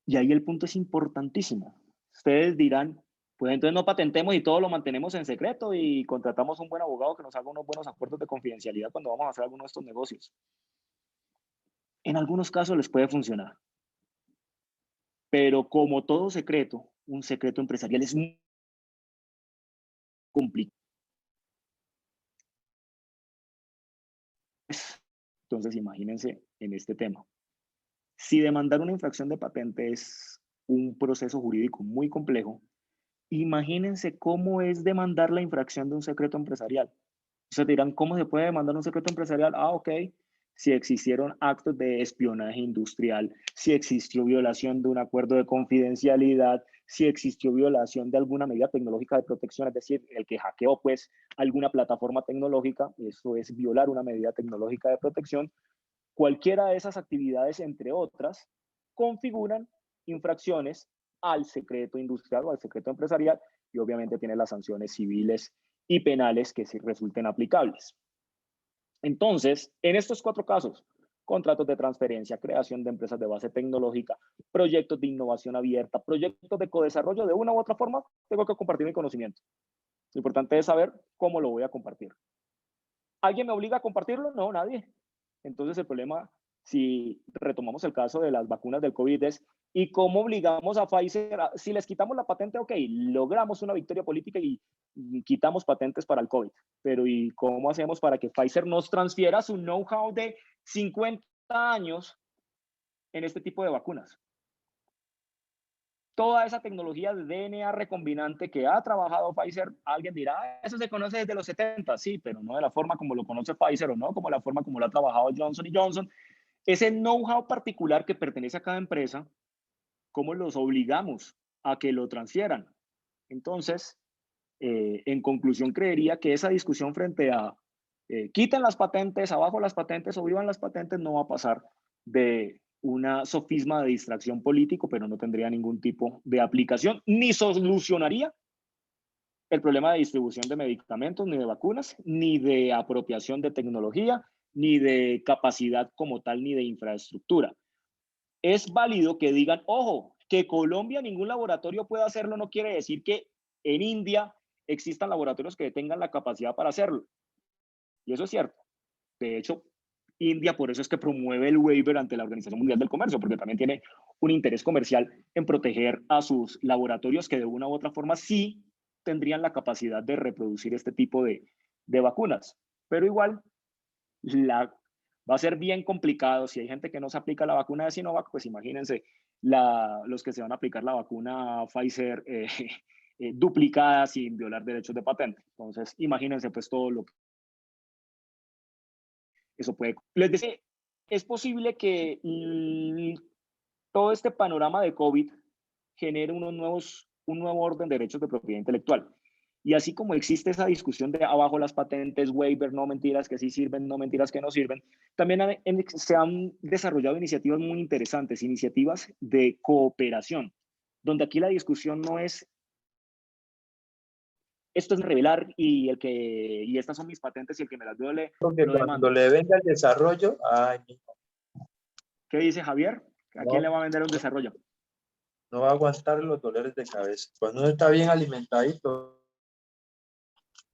Y ahí el punto es importantísimo. Ustedes dirán, pues entonces no patentemos y todo lo mantenemos en secreto y contratamos un buen abogado que nos haga unos buenos acuerdos de confidencialidad cuando vamos a hacer alguno de estos negocios. En algunos casos les puede funcionar. Pero como todo secreto, un secreto empresarial es muy complicado. Entonces, imagínense en este tema. Si demandar una infracción de patente es un proceso jurídico muy complejo, imagínense cómo es demandar la infracción de un secreto empresarial. Ustedes dirán, ¿cómo se puede demandar un secreto empresarial? Ah, ok. Si existieron actos de espionaje industrial, si existió violación de un acuerdo de confidencialidad, si existió violación de alguna medida tecnológica de protección, es decir, el que hackeó pues alguna plataforma tecnológica, eso es violar una medida tecnológica de protección. Cualquiera de esas actividades, entre otras, configuran infracciones al secreto industrial o al secreto empresarial y obviamente tiene las sanciones civiles y penales que sí resulten aplicables. Entonces, en estos 4 casos, contratos de transferencia, creación de empresas de base tecnológica, proyectos de innovación abierta, proyectos de codesarrollo. De una u otra forma, tengo que compartir mi conocimiento. Lo importante es saber cómo lo voy a compartir. ¿Alguien me obliga a compartirlo? No, nadie. Entonces el problema, si retomamos el caso de las vacunas del COVID, es ¿y cómo obligamos a Pfizer? Si les quitamos la patente, ok, logramos una victoria política y quitamos patentes para el COVID. Pero ¿y cómo hacemos para que Pfizer nos transfiera su know-how de 50 años en este tipo de vacunas? Toda esa tecnología de DNA recombinante que ha trabajado Pfizer, alguien dirá, eso se conoce desde los 70, sí, pero no de la forma como lo conoce Pfizer o no como la forma como lo ha trabajado Johnson & Johnson. Ese know-how particular que pertenece a cada empresa, ¿cómo los obligamos a que lo transfieran? Entonces, en conclusión, creería que esa discusión frente a quiten las patentes, abajo las patentes o vivan las patentes, no va a pasar de una sofisma de distracción político, pero no tendría ningún tipo de aplicación, ni solucionaría el problema de distribución de medicamentos, ni de vacunas, ni de apropiación de tecnología, ni de capacidad como tal, ni de infraestructura. Es válido que digan, ojo, que Colombia ningún laboratorio pueda hacerlo, no quiere decir que en India existan laboratorios que tengan la capacidad para hacerlo. Y eso es cierto. De hecho, India por eso es que promueve el waiver ante la Organización Mundial del Comercio, porque también tiene un interés comercial en proteger a sus laboratorios que de una u otra forma sí tendrían la capacidad de reproducir este tipo de vacunas. Pero igual, va a ser bien complicado. Si hay gente que no se aplica la vacuna de Sinovac, pues imagínense los que se van a aplicar la vacuna Pfizer duplicada sin violar derechos de patente. Entonces, imagínense pues todo lo que eso puede. Les decía, es posible que todo este panorama de COVID genere un nuevo orden de derechos de propiedad intelectual. Y así como existe esa discusión de abajo las patentes, waiver, no mentiras que sí sirven, no mentiras que no sirven, también se han desarrollado iniciativas muy interesantes, iniciativas de cooperación, donde aquí la discusión no es esto es revelar y estas son mis patentes y el que me las duele. Porque cuando le venga el desarrollo, ay, ¿Qué dice Javier? ¿A quién le va a vender un desarrollo? No va a aguantar los dolores de cabeza. Cuando uno está bien alimentadito,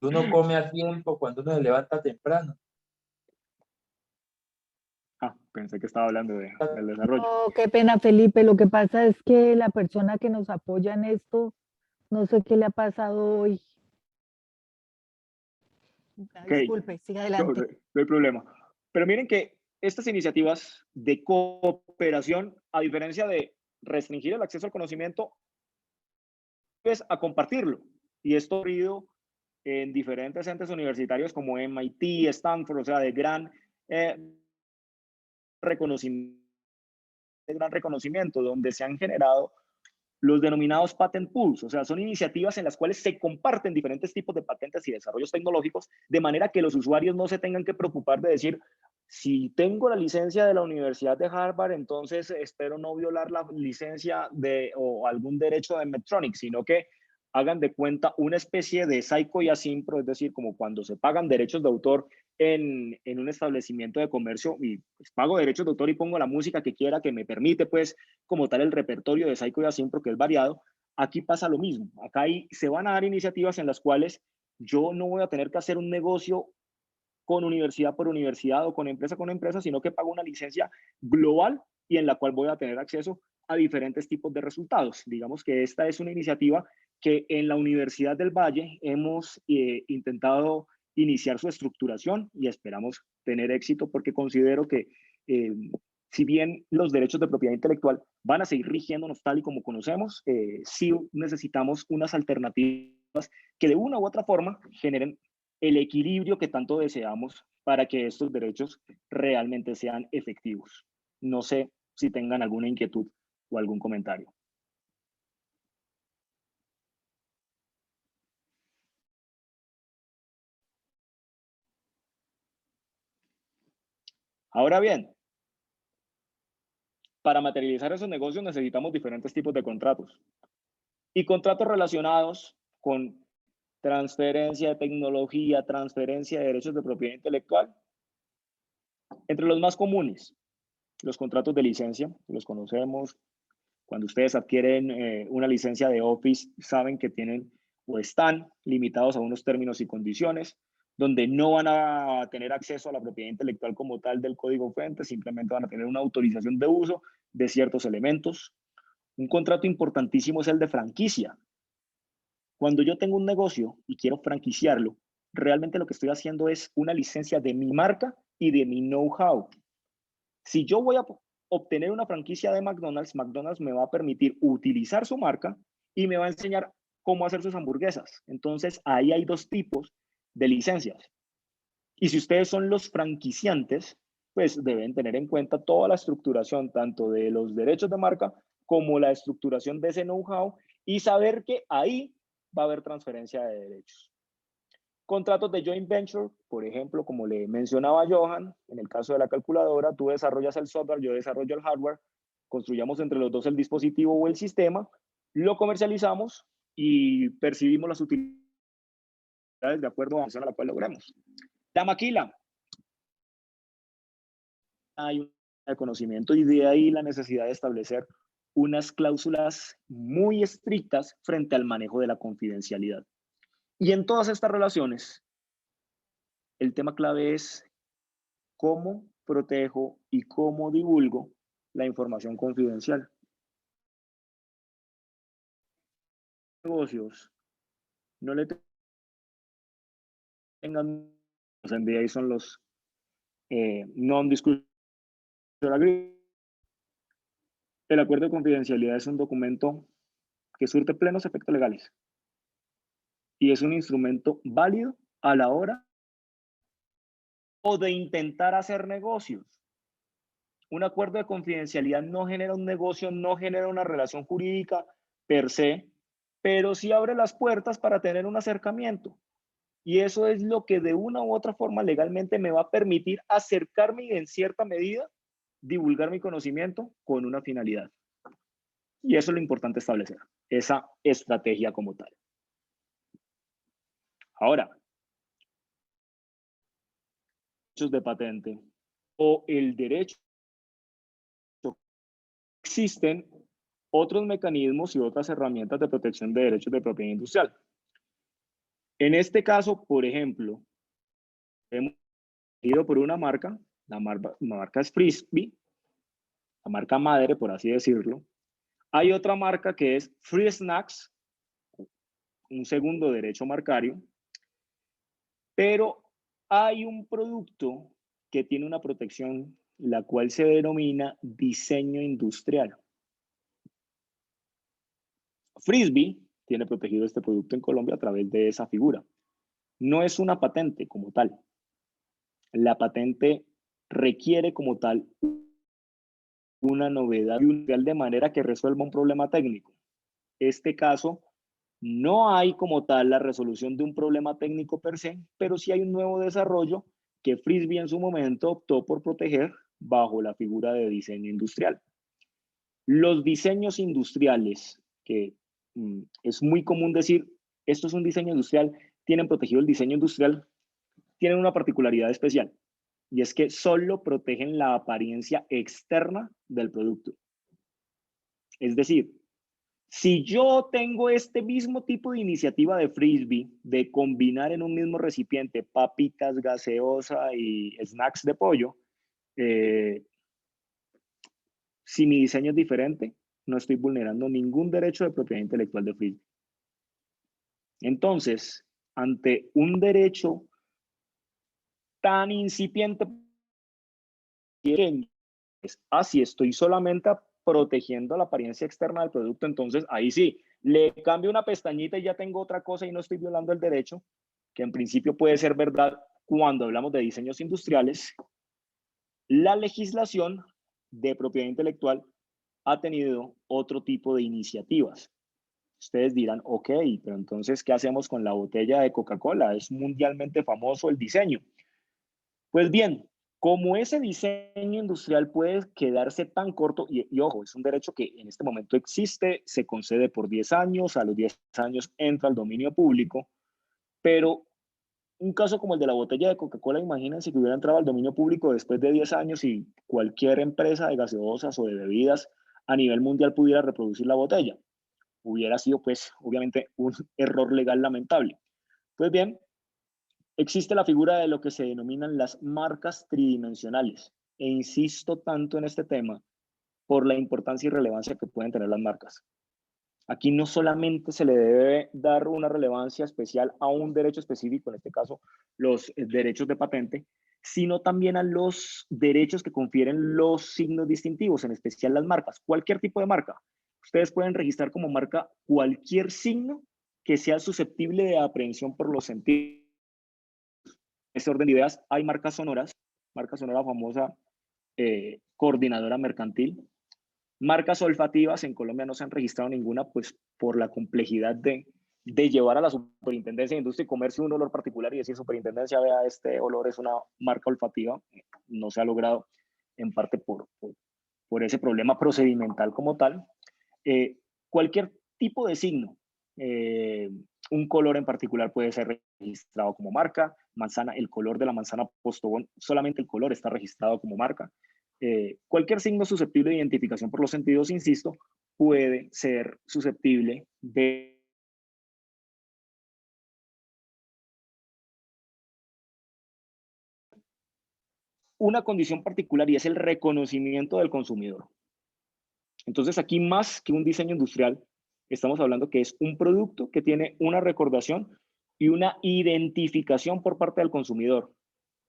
uno come a tiempo, cuando uno se levanta temprano. Pensé que estaba hablando del desarrollo. Oh, qué pena, Felipe. Lo que pasa es que la persona que nos apoya en esto, no sé qué le ha pasado hoy. Okay. Disculpe, siga adelante. No hay problema. Pero miren que estas iniciativas de cooperación, a diferencia de restringir el acceso al conocimiento, es a compartirlo. Y esto ha ocurrido en diferentes entes universitarios como MIT, Stanford, o sea, de gran reconocimiento, donde se han generado los denominados patent pools, o sea, son iniciativas en las cuales se comparten diferentes tipos de patentes y desarrollos tecnológicos, de manera que los usuarios no se tengan que preocupar de decir, si tengo la licencia de la Universidad de Harvard, entonces espero no violar la licencia o algún derecho de Medtronic, sino que hagan de cuenta una especie de SAICO y ASIMPRO, es decir, como cuando se pagan derechos de autor en un establecimiento de comercio y pues, pago derechos de autor y pongo la música que quiera, que me permite pues como tal el repertorio de SAICO y ASIMPRO, que es variado. Aquí pasa lo mismo. Acá se van a dar iniciativas en las cuales yo no voy a tener que hacer un negocio con universidad por universidad o con empresa, sino que pago una licencia global y en la cual voy a tener acceso a diferentes tipos de resultados. Digamos que esta es una iniciativa que en la Universidad del Valle hemos intentado iniciar su estructuración y esperamos tener éxito porque considero que si bien los derechos de propiedad intelectual van a seguir rigiéndonos tal y como conocemos, sí necesitamos unas alternativas que de una u otra forma generen el equilibrio que tanto deseamos para que estos derechos realmente sean efectivos. No sé si tengan alguna inquietud o algún comentario. Ahora bien, para materializar esos negocios necesitamos diferentes tipos de contratos y contratos relacionados con transferencia de tecnología, transferencia de derechos de propiedad intelectual. Entre los más comunes, los contratos de licencia, los conocemos. Cuando ustedes adquieren una licencia de Office, saben que tienen o están limitados a unos términos y condiciones, donde no van a tener acceso a la propiedad intelectual como tal del código fuente, simplemente van a tener una autorización de uso de ciertos elementos. Un contrato importantísimo es el de franquicia. Cuando yo tengo un negocio y quiero franquiciarlo, realmente lo que estoy haciendo es una licencia de mi marca y de mi know-how. Si yo voy a obtener una franquicia de McDonald's, McDonald's me va a permitir utilizar su marca y me va a enseñar cómo hacer sus hamburguesas. Entonces, ahí hay dos tipos de licencias. Y si ustedes son los franquiciantes, pues deben tener en cuenta toda la estructuración, tanto de los derechos de marca como la estructuración de ese know-how y saber que ahí va a haber transferencia de derechos. Contratos de joint venture, por ejemplo, como le mencionaba Johan, en el caso de la calculadora, tú desarrollas el software, yo desarrollo el hardware, construyamos entre los dos el dispositivo o el sistema, lo comercializamos y percibimos las utilidades de acuerdo a la acción a la cual logremos. La maquila. Hay un conocimiento y de ahí la necesidad de establecer unas cláusulas muy estrictas frente al manejo de la confidencialidad. Y en todas estas relaciones, el tema clave es cómo protejo y cómo divulgo la información confidencial. Negocios, no le tengan, los NDA son los non-disclosure agreements. El acuerdo de confidencialidad es un documento que surte plenos efectos legales y es un instrumento válido a la hora o de intentar hacer negocios. Un acuerdo de confidencialidad no genera un negocio, no genera una relación jurídica per se, pero sí abre las puertas para tener un acercamiento. Y eso es lo que de una u otra forma legalmente me va a permitir acercarme y en cierta medida divulgar mi conocimiento con una finalidad. Y eso es lo importante establecer, esa estrategia como tal. Ahora, derechos de patente o el derecho, existen otros mecanismos y otras herramientas de protección de derechos de propiedad industrial. En este caso, por ejemplo, hemos ido por una marca, la marca es Frisbee, la marca madre, por así decirlo. Hay otra marca que es Free Snacks, un segundo derecho marcario, pero hay un producto que tiene una protección, la cual se denomina diseño industrial. Frisbee tiene protegido este producto en Colombia a través de esa figura. No es una patente como tal. La patente requiere como tal una novedad de manera que resuelva un problema técnico. Este caso, no hay como tal la resolución de un problema técnico per se, pero sí hay un nuevo desarrollo que Frisbee en su momento optó por proteger bajo la figura de diseño industrial. Los diseños industriales, que es muy común decir, esto es un diseño industrial, tienen protegido el diseño industrial, tienen una particularidad especial, y es que solo protegen la apariencia externa del producto. Es decir, si yo tengo este mismo tipo de iniciativa de Frisbee, de combinar en un mismo recipiente papitas, gaseosa y snacks de pollo, si mi diseño es diferente, no estoy vulnerando ningún derecho de propiedad intelectual de Frisbee. Entonces, ante un derecho tan incipiente, si estoy solamente protegiendo la apariencia externa del producto, entonces ahí sí, le cambio una pestañita y ya tengo otra cosa y no estoy violando el derecho, que en principio puede ser verdad cuando hablamos de diseños industriales. La legislación de propiedad intelectual ha tenido otro tipo de iniciativas. Ustedes dirán, ok, pero entonces, ¿qué hacemos con la botella de Coca-Cola? Es mundialmente famoso el diseño. Pues bien, como ese diseño industrial puede quedarse tan corto, y ojo, es un derecho que en este momento existe, se concede por 10 años, a los 10 años entra al dominio público, pero un caso como el de la botella de Coca-Cola, imagínense que hubiera entrado al dominio público después de 10 años y cualquier empresa de gaseosas o de bebidas a nivel mundial pudiera reproducir la botella. Hubiera sido, pues, obviamente un error legal lamentable. Pues bien, existe la figura de lo que se denominan las marcas tridimensionales. E insisto tanto en este tema por la importancia y relevancia que pueden tener las marcas. Aquí no solamente se le debe dar una relevancia especial a un derecho específico, en este caso los derechos de patente, sino también a los derechos que confieren los signos distintivos, en especial las marcas, cualquier tipo de marca. Ustedes pueden registrar como marca cualquier signo que sea susceptible de aprehensión por los sentidos. En este orden de ideas, hay marca sonora famosa, Coordinadora Mercantil. Marcas olfativas, en Colombia no se han registrado ninguna, pues por la complejidad de llevar a la Superintendencia de Industria y Comercio un olor particular y decir, Superintendencia, vea, este olor es una marca olfativa. No se ha logrado, en parte por ese problema procedimental como tal. Cualquier tipo de signo, un color en particular puede ser registrado como marca. Manzana, el color de la manzana Postobón, solamente el color está registrado como marca. Cualquier signo susceptible de identificación por los sentidos, insisto, puede ser susceptible de una condición particular y es el reconocimiento del consumidor. Entonces aquí más que un diseño industrial, estamos hablando que es un producto que tiene una recordación y una identificación por parte del consumidor.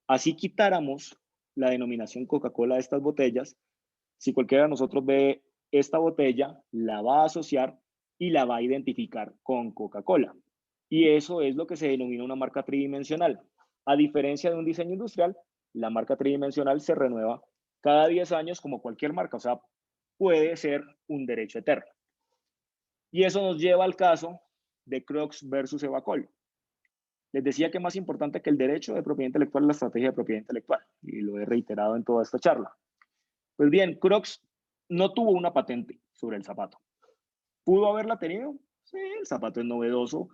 Así quitáramos la denominación Coca-Cola de estas botellas, si cualquiera de nosotros ve esta botella, la va a asociar y la va a identificar con Coca-Cola. Y eso es lo que se denomina una marca tridimensional. A diferencia de un diseño industrial, la marca tridimensional se renueva cada 10 años como cualquier marca, o sea, puede ser un derecho eterno. Y eso nos lleva al caso de Crocs versus Evacol. Les decía que más importante que el derecho de propiedad intelectual es la estrategia de propiedad intelectual, y lo he reiterado en toda esta charla. Pues bien, Crocs no tuvo una patente sobre el zapato. ¿Pudo haberla tenido? Sí, el zapato es novedoso,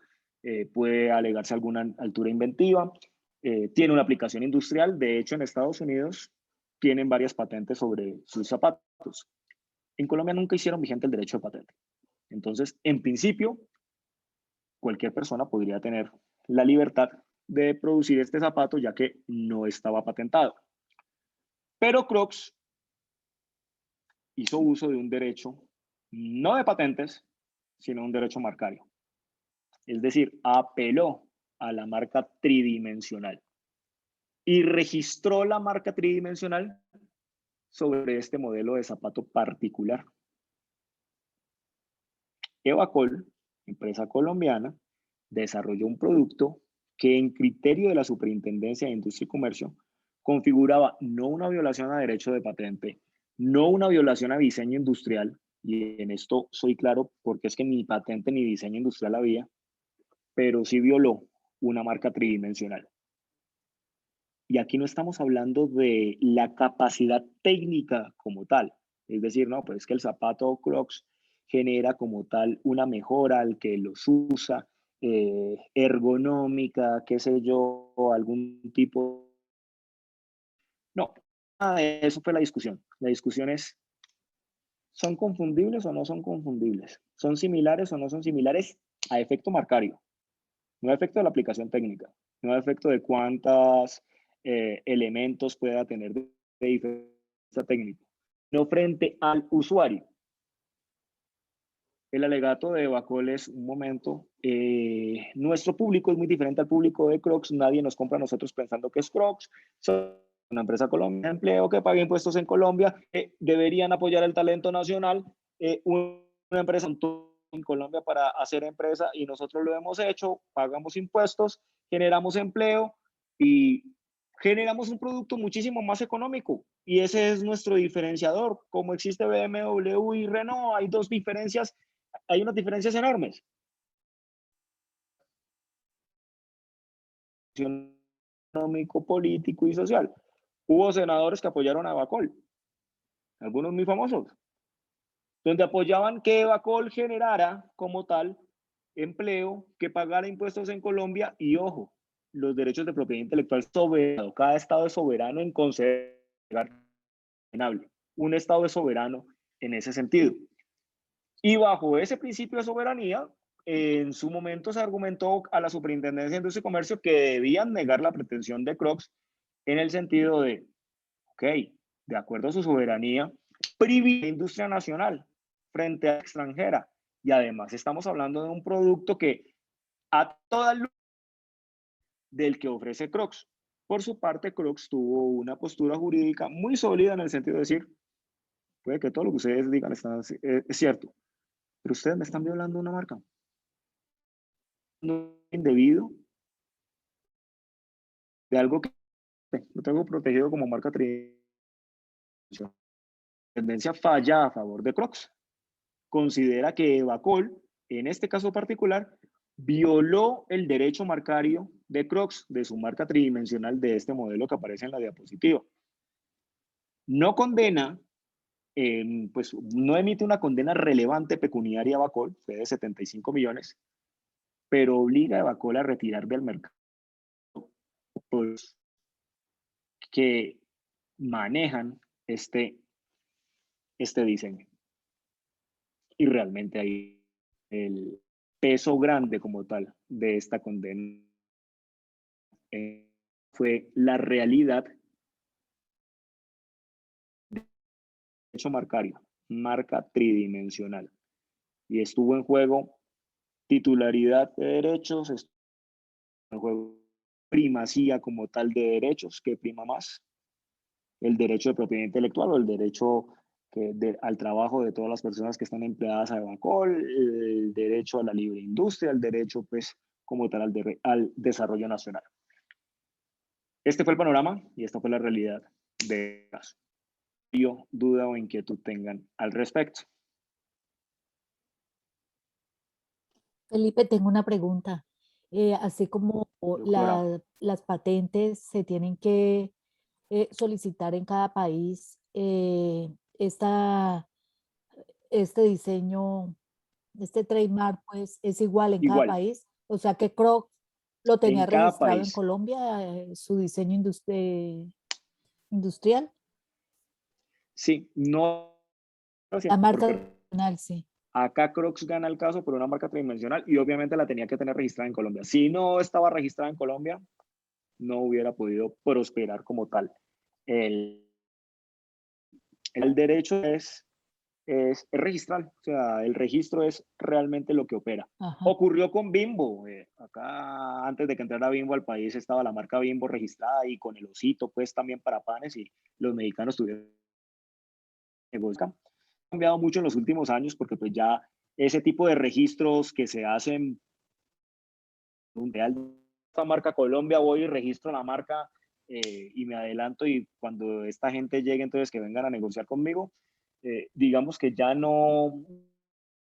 puede alegarse alguna altura inventiva, tiene una aplicación industrial. De hecho, en Estados Unidos tienen varias patentes sobre sus zapatos. En Colombia nunca hicieron vigente el derecho de patente. Entonces, en principio, cualquier persona podría tener la libertad de producir este zapato, ya que no estaba patentado. Pero Crocs hizo uso de un derecho no de patentes, sino un derecho marcario. Es decir, apeló a la marca tridimensional y registró la marca tridimensional sobre este modelo de zapato particular. Evacol, empresa colombiana, desarrolló un producto que en criterio de la Superintendencia de Industria y Comercio configuraba no una violación a derecho de patente, no una violación a diseño industrial, y en esto soy claro porque es que ni patente ni diseño industrial había, pero sí violó una marca tridimensional. Y aquí no estamos hablando de la capacidad técnica como tal, es decir, no, pues es que el zapato Crocs genera como tal una mejora al que los usa, ergonómica, qué sé yo, algún tipo. No, nada de eso fue la discusión. La discusión es, ¿son confundibles o no son confundibles? ¿Son similares o no son similares a efecto marcario? No a efecto de la aplicación técnica, no a efecto de cuántos elementos pueda tener de diferencia técnica, no frente al usuario. El alegato de Evacol es un momento, nuestro público es muy diferente al público de Crocs, nadie nos compra a nosotros pensando que es Crocs, son una empresa colombiana de empleo que paga impuestos en Colombia, deberían apoyar el talento nacional, una empresa en Colombia para hacer empresa y nosotros lo hemos hecho, pagamos impuestos, generamos empleo y generamos un producto muchísimo más económico y ese es nuestro diferenciador. Como existe BMW y Renault, hay hay unas diferencias enormes. Económico, político y social. Hubo senadores que apoyaron a Evacol, algunos muy famosos, donde apoyaban que Evacol generara como tal empleo, que pagara impuestos en Colombia y, ojo, los derechos de propiedad intelectual soberano. Cada estado es soberano en conceder. Un estado es soberano en ese sentido. Y bajo ese principio de soberanía, en su momento se argumentó a la Superintendencia de Industria y Comercio que debían negar la pretensión de Crocs en el sentido de, ok, de acuerdo a su soberanía, privilegia la industria nacional frente a la extranjera. Y además estamos hablando de un producto que a toda luz del que ofrece Crocs. Por su parte, Crocs tuvo una postura jurídica muy sólida en el sentido de decir, puede que todo lo que ustedes digan es cierto, pero ustedes me están violando una marca. No indebido de algo que lo tengo protegido como marca tridimensional. La tendencia falla a favor de Crocs. Considera que Evacol, en este caso particular, violó el derecho marcario de Crocs, de su marca tridimensional de este modelo que aparece en la diapositiva. No condena, pues no emite una condena relevante pecuniaria a Evacol, fue de 75 millones, pero obliga a Evacol a retirar del mercado pues, que manejan este diseño. Y realmente hay el peso grande como tal de esta condena fue la realidad del derecho marcario, marca tridimensional. Y estuvo en juego titularidad de derechos, estuvo en juego primacía como tal de derechos, que prima más, el derecho de propiedad intelectual o el derecho al trabajo de todas las personas que están empleadas a Evacol, el derecho a la libre industria, el derecho pues como tal al desarrollo nacional. Este fue el panorama y esta fue la realidad del caso. Duda o inquietud tengan al respecto. Felipe, tengo una pregunta. Así como las patentes se tienen que solicitar en cada país, este diseño, este trademark, pues es igual en cada país. O sea que Crocs lo tenía registrado en Colombia, su diseño industrial. Sí, no. La marca nacional, sí. Acá Crocs gana el caso por una marca tridimensional y obviamente la tenía que tener registrada en Colombia. Si no estaba registrada en Colombia, no hubiera podido prosperar como tal. El derecho es registral, o sea, el registro es realmente lo que opera. Ajá. Ocurrió con Bimbo. Acá, antes de que entrara Bimbo al país, estaba la marca Bimbo registrada y con el osito, pues también para panes, y los mexicanos tuvieron negocio. Ha cambiado mucho en los últimos años porque pues ya ese tipo de registros que se hacen esta marca Colombia, voy y registro la marca y me adelanto, y cuando esta gente llegue, entonces que vengan a negociar conmigo, digamos que ya no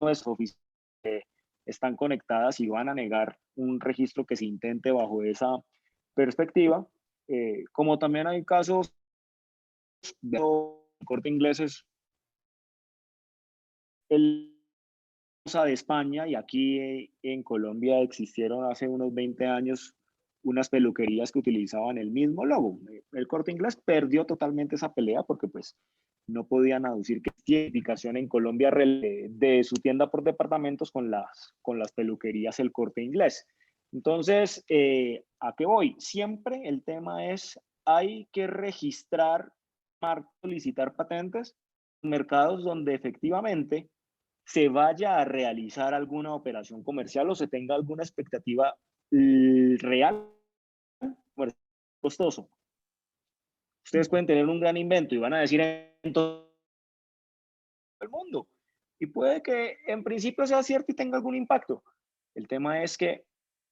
es oficial, están conectadas y van a negar un registro que se intente bajo esa perspectiva, como también hay casos de Corte Inglés de España, y aquí en Colombia existieron hace unos 20 años unas peluquerías que utilizaban el mismo logo. El Corte Inglés perdió totalmente esa pelea porque pues no podían aducir que identificación en Colombia de su tienda por departamentos con las peluquerías El Corte Inglés. Entonces, ¿a qué voy? Siempre el tema es, hay que registrar, solicitar patentes en mercados donde efectivamente se vaya a realizar alguna operación comercial o se tenga alguna expectativa real, costoso. Ustedes pueden tener un gran invento y van a decir en todo el mundo, y puede que en principio sea cierto y tenga algún impacto. El tema es que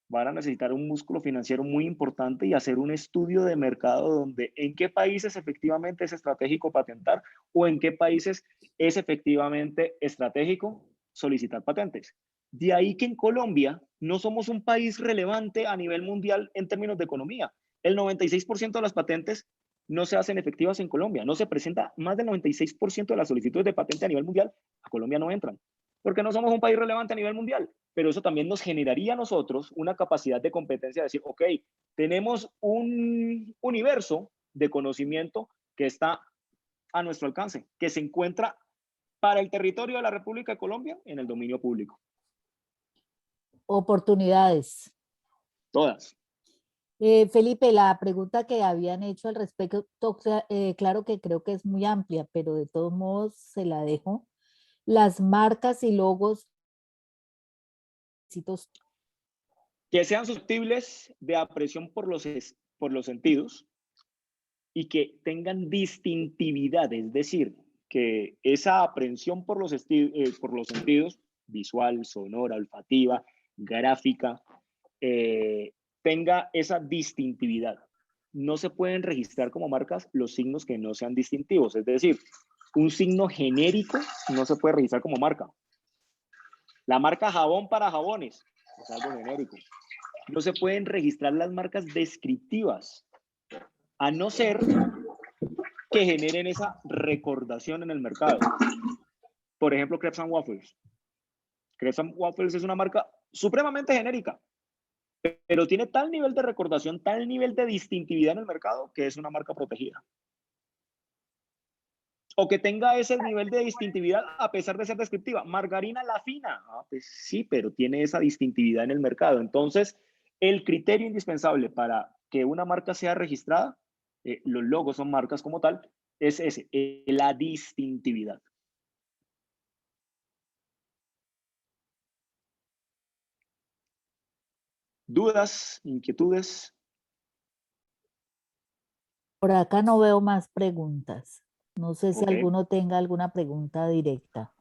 van a necesitar un músculo financiero muy importante y hacer un estudio de mercado donde en qué países efectivamente es estratégico patentar o en qué países es efectivamente estratégico solicitar patentes. De ahí que en Colombia no somos un país relevante a nivel mundial en términos de economía. El 96% de las patentes no se hacen efectivas en Colombia. No se presenta más del 96% de las solicitudes de patente a nivel mundial. A Colombia no entran. porque no somos un país relevante a nivel mundial, pero eso también nos generaría a nosotros una capacidad de competencia de decir, ok, tenemos un universo de conocimiento que está a nuestro alcance, que se encuentra para el territorio de la República de Colombia en el dominio público. Oportunidades. Todas. Felipe, la pregunta que habían hecho al respecto, claro que creo que es muy amplia, pero de todos modos se la dejo. Las marcas y logos. Que sean susceptibles de apreciación por los sentidos y que tengan distintividad, es decir, que esa aprehensión por los sentidos, visual, sonora, olfativa, gráfica, tenga esa distintividad. No se pueden registrar como marcas los signos que no sean distintivos, es decir, un signo genérico no se puede registrar como marca. La marca jabón para jabones es algo genérico. No se pueden registrar las marcas descriptivas, a no ser que generen esa recordación en el mercado. Por ejemplo, Crepes and Waffles. Crepes and Waffles es una marca supremamente genérica, pero tiene tal nivel de recordación, tal nivel de distintividad en el mercado que es una marca protegida. O que tenga ese nivel de distintividad a pesar de ser descriptiva. Margarina La Fina. Pues sí, pero tiene esa distintividad en el mercado. Entonces, el criterio indispensable para que una marca sea registrada, los logos son marcas como tal, es ese, la distintividad. ¿Dudas? ¿Inquietudes? Por acá no veo más preguntas. No sé si Ok. alguno tenga alguna pregunta directa.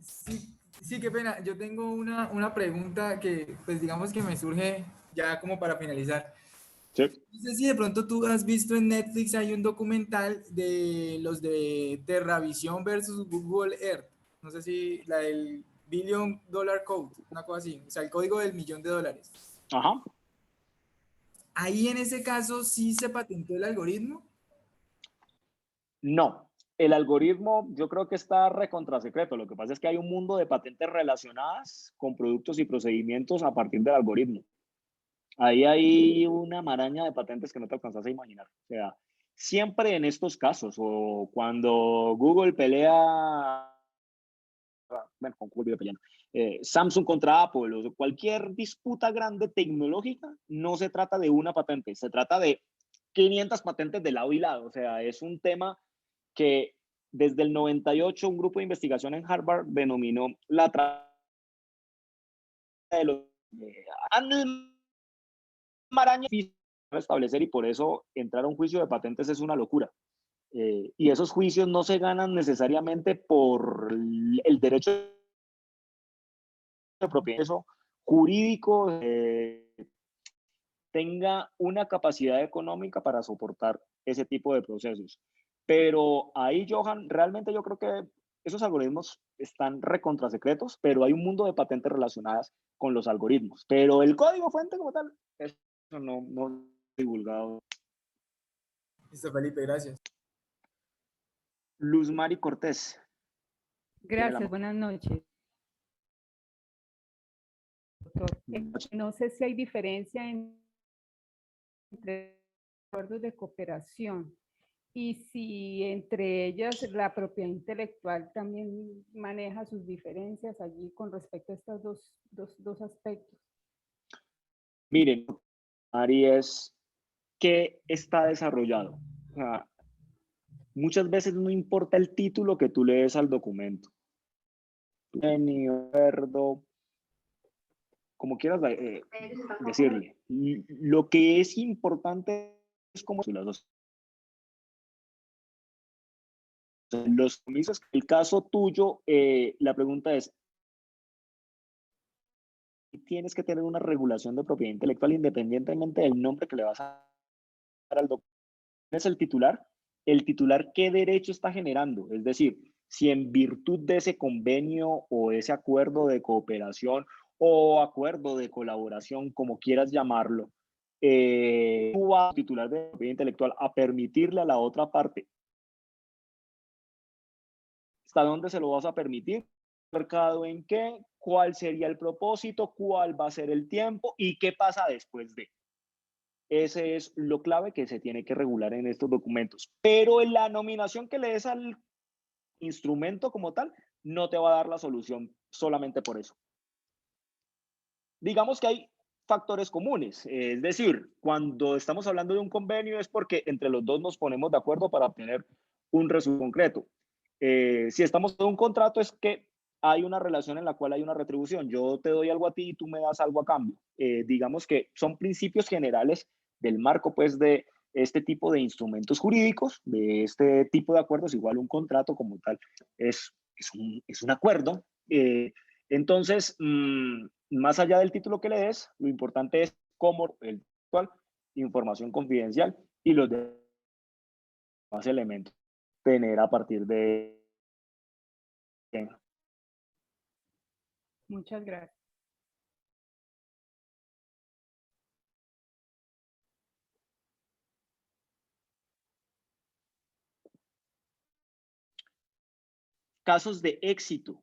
Sí, qué pena. Yo tengo una pregunta que, pues digamos que me surge ya como para finalizar. Sí. No sé si de pronto tú has visto en Netflix, hay un documental de los de TerraVision versus Google Earth. No sé si la del Billion Dollar Code, una cosa así. O sea, el código del $1.000.000. Ajá. Ahí en ese caso sí se patentó el algoritmo. No, el algoritmo yo creo que está recontra secreto. Lo que pasa es que hay un mundo de patentes relacionadas con productos y procedimientos a partir del algoritmo. Ahí hay una maraña de patentes que no te alcanzas a imaginar. O sea, siempre en estos casos, o cuando Google pelea, bueno, con Google vive peleando, Samsung contra Apple, o cualquier disputa grande tecnológica, no se trata de una patente, se trata de 500 patentes de lado y lado. O sea, es un tema que desde el 98 un grupo de investigación en Harvard denominó la de los maraña establecer, y por eso entrar a un juicio de patentes es una locura. Y esos juicios no se ganan necesariamente por el derecho de propiedad, eso jurídico, tenga una capacidad económica para soportar ese tipo de procesos. Pero ahí, Johan, realmente yo creo que esos algoritmos están recontra secretos, pero hay un mundo de patentes relacionadas con los algoritmos. Pero el código fuente como tal, eso no divulgado. Listo, Felipe, gracias. Luz Mari Cortés. Gracias, buenas noches. Doctor, no sé si hay diferencia entre acuerdos de cooperación y si entre ellas la propiedad intelectual también maneja sus diferencias allí con respecto a estos dos aspectos. Miren, Mari, es que está desarrollado. O sea, muchas veces no importa el título que tú lees al documento. Acuerdo, como quieras decirle. Lo que es importante es cómo las dos. Los compromisos, el caso tuyo, la pregunta es, tienes que tener una regulación de propiedad intelectual independientemente del nombre que le vas a dar al documento. ¿Es el titular qué derecho está generando? Es decir, si en virtud de ese convenio o ese acuerdo de cooperación o acuerdo de colaboración, como quieras llamarlo, tú vas, titular de propiedad intelectual, a permitirle a la otra parte. ¿Hasta dónde se lo vas a permitir? mercado en qué, cuál sería el propósito, cuál va a ser el tiempo y qué pasa después de. Ese es lo clave que se tiene que regular en estos documentos. Pero en la nominación que le des al instrumento como tal, no te va a dar la solución solamente por eso. Digamos que hay factores comunes, es decir, cuando estamos hablando de un convenio es porque entre los dos nos ponemos de acuerdo para obtener un resultado concreto. Si estamos en un contrato es que hay una relación en la cual hay una retribución. Yo te doy algo a ti y tú me das algo a cambio. Digamos que son principios generales del marco, pues, de este tipo de instrumentos jurídicos, de este tipo de acuerdos. Igual un contrato como tal es un acuerdo. Entonces, más allá del título que le des, lo importante es cómo el actual, información confidencial y los demás elementos tener a partir de. Muchas gracias. Casos de éxito.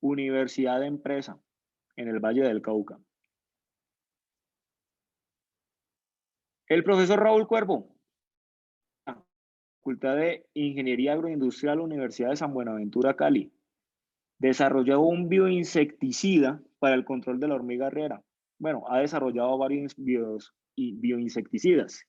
Universidad de Empresa en el Valle del Cauca. El profesor Raúl Cuervo, Facultad de Ingeniería Agroindustrial, Universidad de San Buenaventura, Cali, desarrolló un bioinsecticida para el control de la hormiga arriera. Bueno, ha desarrollado varios bioinsecticidas.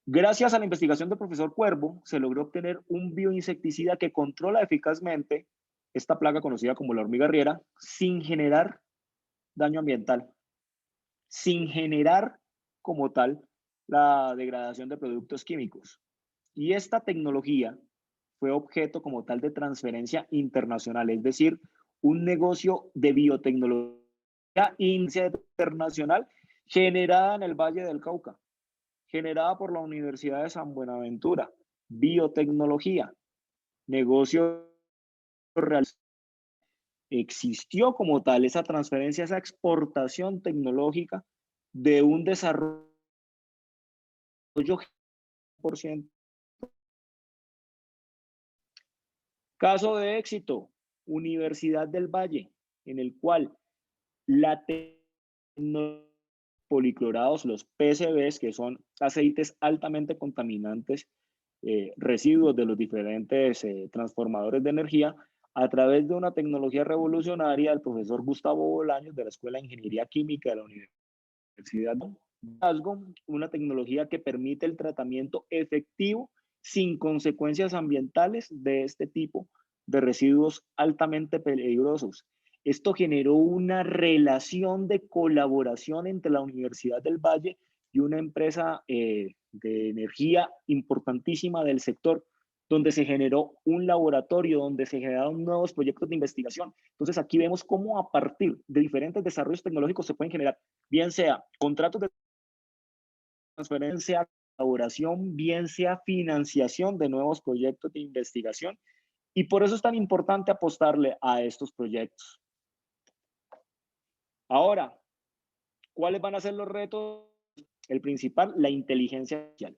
Gracias a la investigación del profesor Cuervo, se logró obtener un bioinsecticida que controla eficazmente esta plaga conocida como la hormiga arriera sin generar daño ambiental, sin generar como tal la degradación de productos químicos. Y esta tecnología fue objeto como tal de transferencia internacional, es decir, un negocio de biotecnología internacional generada en el Valle del Cauca, generada por la Universidad de San Buenaventura, biotecnología, negocio real. Existió como tal esa transferencia, esa exportación tecnológica de un desarrollo 100%. Caso de éxito, Universidad del Valle, en el cual la policlorados, los PCBs, que son aceites altamente contaminantes, residuos de los diferentes transformadores de energía, a través de una tecnología revolucionaria del profesor Gustavo Bolaños de la Escuela de Ingeniería Química de la Universidad de Glasgow, una tecnología que permite el tratamiento efectivo sin consecuencias ambientales de este tipo de residuos altamente peligrosos. Esto generó una relación de colaboración entre la Universidad del Valle y una empresa de energía importantísima del sector, donde se generó un laboratorio, donde se generaron nuevos proyectos de investigación. Entonces aquí vemos cómo a partir de diferentes desarrollos tecnológicos se pueden generar, bien sea contratos de transferencia, colaboración, bien sea financiación de nuevos proyectos de investigación. Y por eso es tan importante apostarle a estos proyectos. Ahora, ¿cuáles van a ser los retos? El principal, la inteligencia artificial.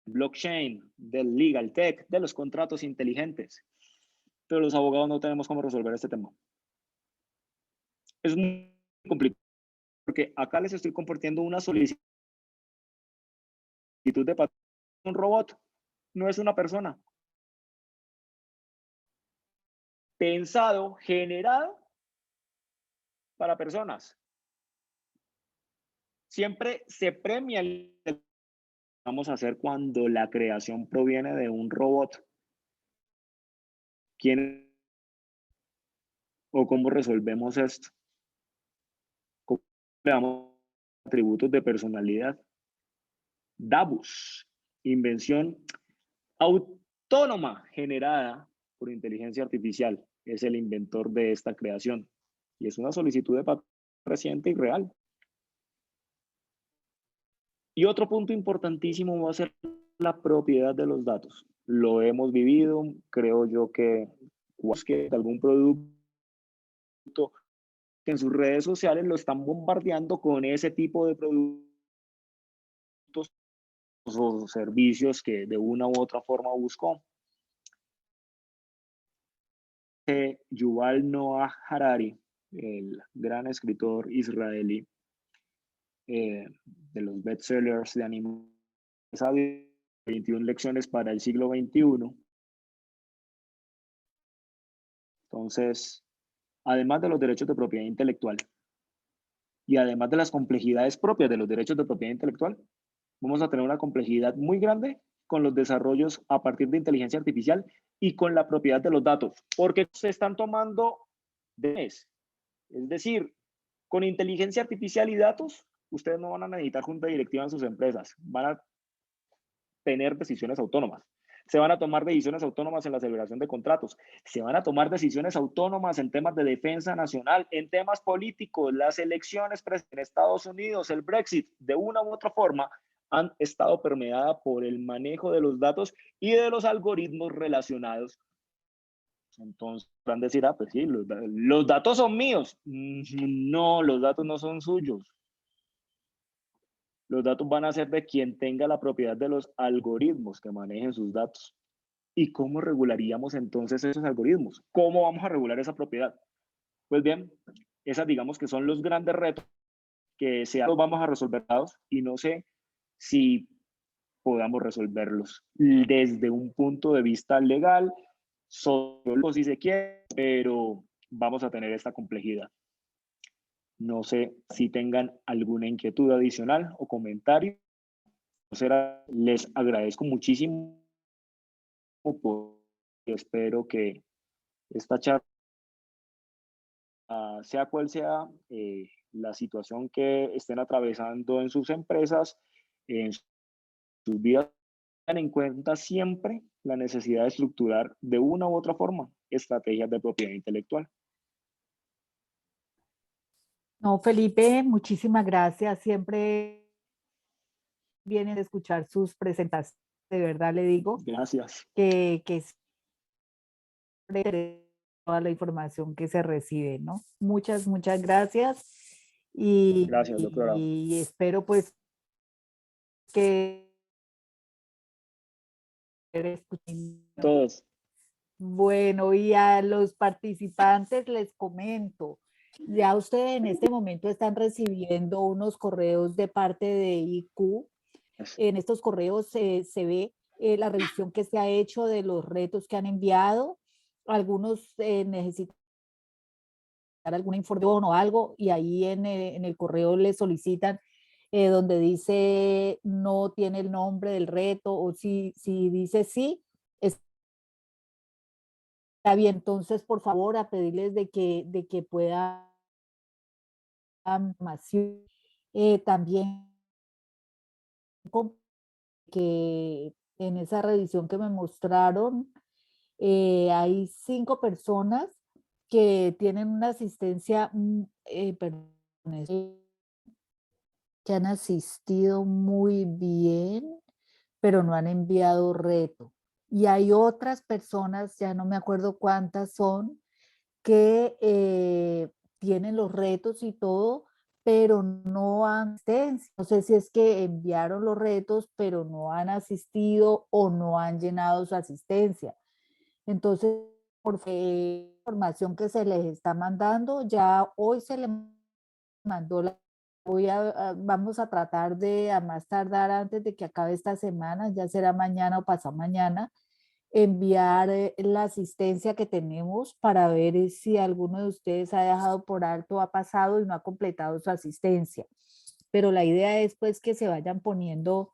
Blockchain, del legal tech, de los contratos inteligentes. Pero los abogados no tenemos cómo resolver este tema. Es muy complicado porque acá les estoy compartiendo una solicitud de patrón. Un robot, no es una persona. Pensado, generado para personas. Siempre se premia el que vamos a hacer cuando la creación proviene de un robot. ¿Quién o cómo resolvemos esto? ¿Cómo le damos atributos de personalidad? Davos, invención autónoma generada por inteligencia artificial, es el inventor de esta creación. Y es una solicitud de patrón reciente y real. Y otro punto importantísimo va a ser la propiedad de los datos. Lo hemos vivido, creo yo que algún producto que en sus redes sociales lo están bombardeando con ese tipo de productos o servicios que de una u otra forma buscó. Yuval Noah Harari, el gran escritor israelí, de los bestsellers de Animales Sabios, 21 lecciones para el siglo XXI. Entonces, además de los derechos de propiedad intelectual y además de las complejidades propias de los derechos de propiedad intelectual, vamos a tener una complejidad muy grande con los desarrollos a partir de inteligencia artificial y con la propiedad de los datos, porque se están tomando es decir, con inteligencia artificial y datos, ustedes no van a necesitar junta directiva en sus empresas, van a tener decisiones autónomas. Se van a tomar decisiones autónomas en la celebración de contratos, se van a tomar decisiones autónomas en temas de defensa nacional, en temas políticos, las elecciones en Estados Unidos, el Brexit, de una u otra forma, han estado permeadas por el manejo de los datos y de los algoritmos relacionados. Entonces van a decir, pues sí, los datos son míos. No, los datos no son suyos. Los datos van a ser de quien tenga la propiedad de los algoritmos que manejen sus datos. ¿Y cómo regularíamos entonces esos algoritmos? ¿Cómo vamos a regular esa propiedad? Pues bien, esas digamos que son los grandes retos que los vamos a resolver y no sé si podamos resolverlos desde un punto de vista legal, solo si se quiere, pero vamos a tener esta complejidad. No sé si tengan alguna inquietud adicional o comentario. Les agradezco muchísimo y espero que esta charla, sea cual sea la situación que estén atravesando en sus empresas, en sus vidas, tengan en cuenta siempre la necesidad de estructurar de una u otra forma estrategias de propiedad intelectual. No, Felipe, muchísimas gracias. Siempre vienen a escuchar sus presentaciones. De verdad le digo Gracias. que siempre toda la información que se recibe, ¿no? Muchas gracias. Gracias, doctora. Y espero pues que Todos. Bueno, y a los participantes les comento, ya ustedes en este momento están recibiendo unos correos de parte de IQ. En estos correos se ve la revisión que se ha hecho de los retos que han enviado. Algunos necesitan alguna información o algo, y ahí en el correo les solicitan donde dice no tiene el nombre del reto, o si dice sí, está bien. Entonces, por favor, a pedirles de que puedan también que en esa revisión que me mostraron, hay 5 personas que tienen una asistencia, que han asistido muy bien, pero no han enviado reto. Y hay otras personas, ya no me acuerdo cuántas son, que tienen los retos y todo, pero no han asistido. No sé si es que enviaron los retos, pero no han asistido o no han llenado su asistencia. Entonces, por información que se les está mandando, ya hoy se le mandó vamos a tratar de, a más tardar antes de que acabe esta semana, ya será mañana o pasado mañana, enviar la asistencia que tenemos para ver si alguno de ustedes ha dejado por alto, ha pasado y no ha completado su asistencia. Pero la idea es pues que se vayan poniendo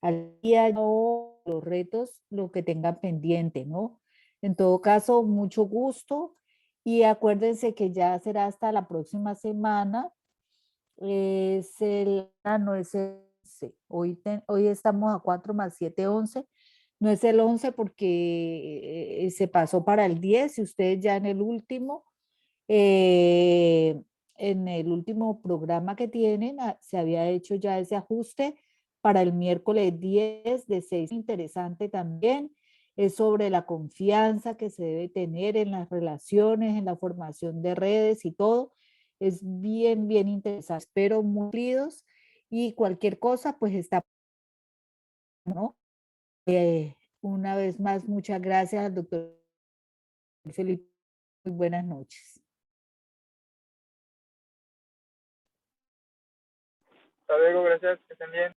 al día los retos, lo que tengan pendiente, ¿no? En todo caso, mucho gusto y acuérdense que ya será hasta la próxima semana. No es el 11. Hoy estamos a 4 más 7, 11. No es el 11 porque se pasó para el 10 y ustedes ya en el último programa que tienen se había hecho ya ese ajuste para el miércoles 10 de 6. Interesante también, es sobre la confianza que se debe tener en las relaciones, en la formación de redes y todo. Es bien interesante. Espero cumplidos y cualquier cosa pues está ¿no? Una vez más, muchas gracias al doctor Felipe. Muy buenas noches. Hasta luego, gracias, que estén bien.